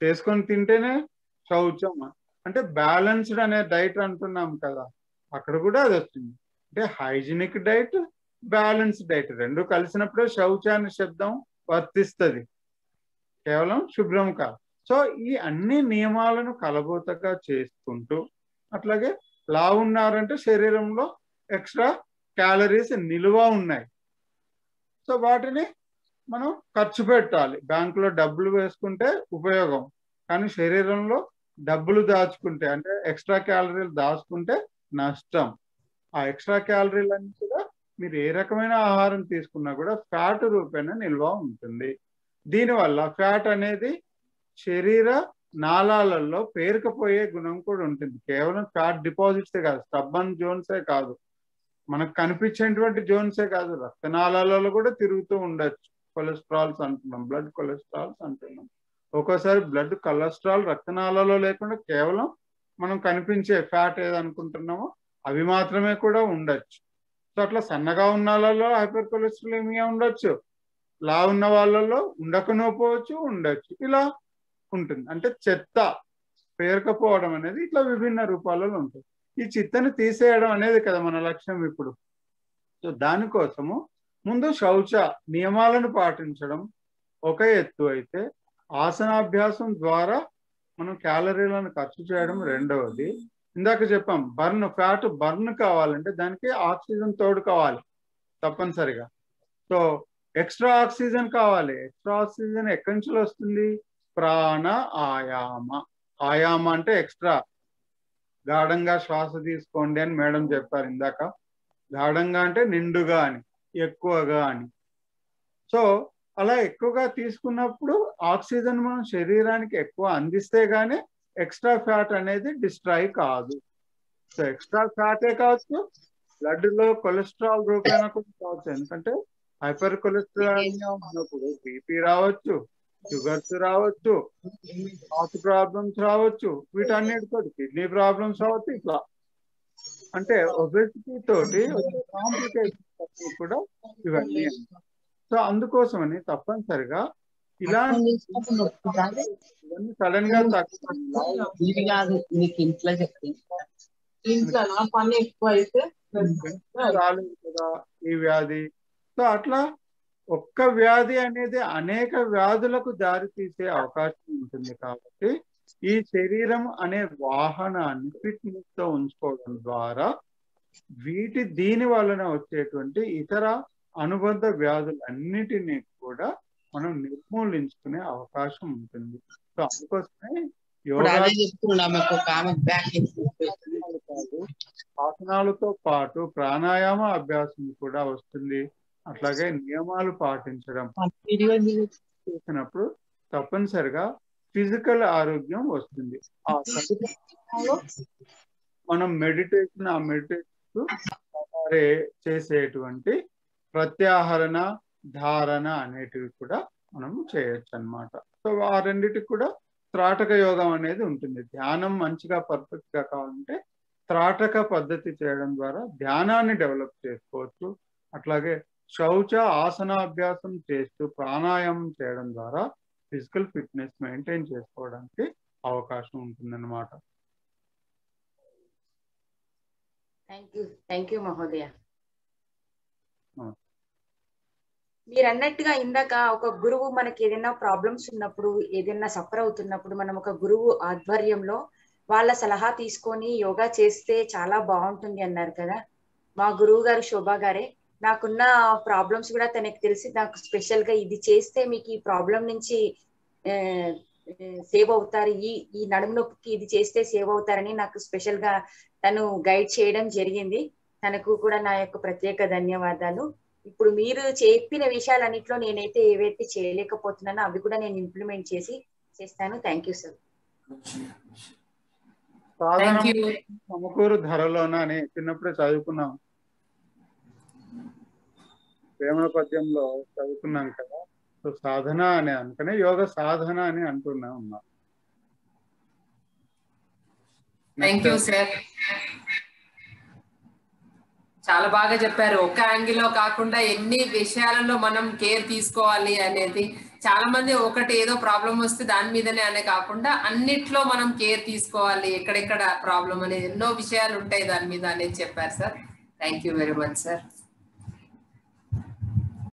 చేసుకొని తింటేనే శౌచం. అంటే బ్యాలెన్స్డ్ అనే డైట్ అంటున్నాం కదా, అక్కడ కూడా అది వస్తుంది. అంటే హైజీనిక్ డైట్, బ్యాలెన్స్ డైట్ రెండు కలిసినప్పుడే శౌచాన్ని శబ్దం వర్తిస్తుంది, కేవలం శుభ్రం కాదు. సో ఈ అన్ని నియమాలను కలబోతగా చేసుకుంటూ, అట్లాగే లావు ఉన్నారంటే శరీరంలో ఎక్స్ట్రా క్యాలరీస్ నిలువ ఉన్నాయి, సో వాటిని మనం ఖర్చు పెట్టాలి. బ్యాంకులో డబ్బులు వేసుకుంటే ఉపయోగం, కానీ శరీరంలో డబ్బులు దాచుకుంటే అంటే ఎక్స్ట్రా క్యాలరీలు దాచుకుంటే నష్టం. ఆ ఎక్స్ట్రా క్యాలరీలన్నీ కూడా మీరు ఏ రకమైన ఆహారం తీసుకున్నా కూడా ఫ్యాట్ రూపేణా నిల్వ ఉంటుంది. దీనివల్ల ఫ్యాట్ అనేది శరీర నాళాలలో పేరుకుపోయే గుణం కూడా ఉంటుంది. కేవలం ఫ్యాట్ డిపాజిట్సే కాదు, స్టబ్బన్ జోన్సే కాదు, మనకు కనిపించేటువంటి జోన్సే కాదు, రక్తనాళాలలో కూడా తిరుగుతూ ఉండొచ్చు. కొలెస్ట్రాల్స్ అంటున్నాం, బ్లడ్ కొలెస్ట్రాల్స్ అంటున్నాం. ఒక్కోసారి బ్లడ్ కొలెస్ట్రాల్ రక్తనాళాలలో లేకుండా కేవలం మనం కనిపించే ఫ్యాట్ ఏదనుకుంటున్నామో అవి మాత్రమే కూడా ఉండొచ్చు. సో అట్లా సన్నగా ఉన్న వాళ్ళలో హైపర్ కొలెస్ట్రాలేమియా ఉండొచ్చు, లా ఉన్న వాళ్ళలో ఉండకపోవచ్చు, ఉండొచ్చు, ఇలా ఉంటుంది. అంటే చెత్త పేరుకపోవడం అనేది ఇట్లా విభిన్న రూపాలలో ఉంటుంది. ఈ చిత్తని తీసేయడం అనేది కదా మన లక్ష్యం ఇప్పుడు. సో దానికోసము ముందు శౌచ నియమాలను పాటించడం ఒక ఎత్తు అయితే, ఆసనాభ్యాసం ద్వారా మనం క్యాలరీలను ఖర్చు చేయడం రెండవది. ఇందాక చెప్పాం, ఫ్యాట్ బర్న్ కావాలంటే దానికి ఆక్సిజన్ తోడు కావాలి తప్పనిసరిగా. సో ఎక్స్ట్రా ఆక్సిజన్ కావాలి. ఎక్స్ట్రా ఆక్సిజన్ ఎక్కడి నుంచి వస్తుంది? ప్రాణ ఆయామ. ఆయామ అంటే ఎక్స్ట్రా. గాఢంగా శ్వాస తీసుకోండి అని మేడం చెప్పారు ఇందాక. గాఢంగా అంటే నిండుగా అని, ఎక్కువగా అని. సో అలా ఎక్కువగా తీసుకున్నప్పుడు ఆక్సిజన్ మనం శరీరానికి ఎక్కువ అందిస్తే గానీ ఎక్స్ట్రా ఫ్యాట్ అనేది డిస్ట్రాయ్ కాదు. సో ఎక్స్ట్రా ఫ్యాటే కావచ్చు, బ్లడ్ లో కొలెస్ట్రాల్ రూపేణా కూడా కావచ్చు. ఎందుకంటే హైపర్ కొలెస్ట్రాల్ ఉన్నప్పుడు బీపీ రావచ్చు, షుగర్స్ రావచ్చు, హార్ట్ ప్రాబ్లమ్స్ రావచ్చు, వీటన్నిటితో కిడ్నీ ప్రాబ్లమ్స్ రావచ్చు. ఇట్లా అంటే ఒబెసిటీ తోటి వచ్చే కాంప్లికేషన్స్ కూడా ఇవన్నీ. సో అందుకోసమని తప్పనిసరిగా ఇలాంటి సడన్ గా రాలేదు కదా ఈ వ్యాధి. సో అట్లా ఒక్క వ్యాధి అనేది అనేక వ్యాధులకు దారి తీసే అవకాశం ఉంటుంది. కాబట్టి ఈ శరీరం అనే వాహనాన్ని ఫిట్నెస్ తో ఉంచుకోవడం ద్వారా దీని వలన వచ్చేటువంటి ఇతర అనుబంధ వ్యాధులన్నిటినీ కూడా మనం నిర్మూలించుకునే అవకాశం ఉంటుంది. సో అందుకోసమే ఆసనాలతో పాటు ప్రాణాయామ అభ్యాసం కూడా వస్తుంది. అట్లాగే నియమాలు పాటించడం చేసినప్పుడు తప్పనిసరిగా ఫిజికల్ ఆరోగ్యం వస్తుంది. ఆ మనం మెడిటేషన్ చేసేటువంటి ప్రత్యాహరణ ధారణ అనేటివి కూడా మనం చేయొచ్చు అన్నమాట. సో ఆ రెండిటికి కూడా త్రాటక యోగం అనేది ఉంటుంది. ధ్యానం మంచిగా పర్ఫెక్ట్ గా కావాలంటే త్రాటక పద్ధతి చేయడం ద్వారా ధ్యానాన్ని డెవలప్ చేసుకోవచ్చు. అట్లాగే శౌచ ఆసనాభ్యాసం చేస్తూ ప్రాణాయామం చేయడం ద్వారా ఫిజికల్ ఫిట్నెస్ మెయింటైన్ చేసుకోవడానికి అవకాశం ఉంటుందన్నమాట. థ్యాంక్ యూ మహోదయ. మీరు అన్నట్టుగా ఇందాక ఒక గురువు మనకి ఏదైనా ప్రాబ్లమ్స్ ఉన్నప్పుడు, ఏదైనా సఫర్ అవుతున్నప్పుడు మనం ఒక గురువు ఆధ్వర్యంలో వాళ్ళ సలహా తీసుకొని యోగా చేస్తే చాలా బాగుంటుంది అన్నారు కదా. మా గురువు గారు శోభా గారే, నాకున్న ప్రాబ్లమ్స్ కూడా తనకి తెలిసి నాకు స్పెషల్ గా ఇది చేస్తే మీకు ఈ ప్రాబ్లం నుంచి సేవ్ అవుతారు, ఈ నడుము నొప్పికి ఇది చేస్తే సేవ్ అవుతారని నాకు స్పెషల్ గా తను గైడ్ చేయడం జరిగింది. తనకు కూడా నా యొక్క ప్రత్యేక ధన్యవాదాలు. ఇప్పుడు మీరు చెప్పిన విషయాలన్నింటిలో నేనైతే ఏవైతే చేయలేకపోతున్నానో అవి కూడా నేను ఇంప్లిమెంట్ చేస్తాను. Thank you sir. సమకూరు ధరలోన అని చిన్నప్పుడే చదువుకున్నాం, ప్రేమ పద్యంలో చదువుకున్నాం కదా. సో సాధన అని అనుకునే యోగ సాధన అని అంటున్నా ఉన్నా. థ్యాంక్ యూ సార్, చాలా బాగా చెప్పారు. ఒక యాంగిల్లో కాకుండా ఎన్ని విషయాలలో మనం కేర్ తీసుకోవాలి అనేది, చాలా మంది ఒకటి ఏదో ప్రాబ్లం వస్తే దాని మీదనే అనే కాకుండా అన్నిట్లో మనం కేర్ తీసుకోవాలి, ఎక్కడెక్కడ ప్రాబ్లం అనేది ఎన్నో విషయాలు ఉంటాయి దాని మీద అనేది చెప్పారు sir. Thank you very much sir.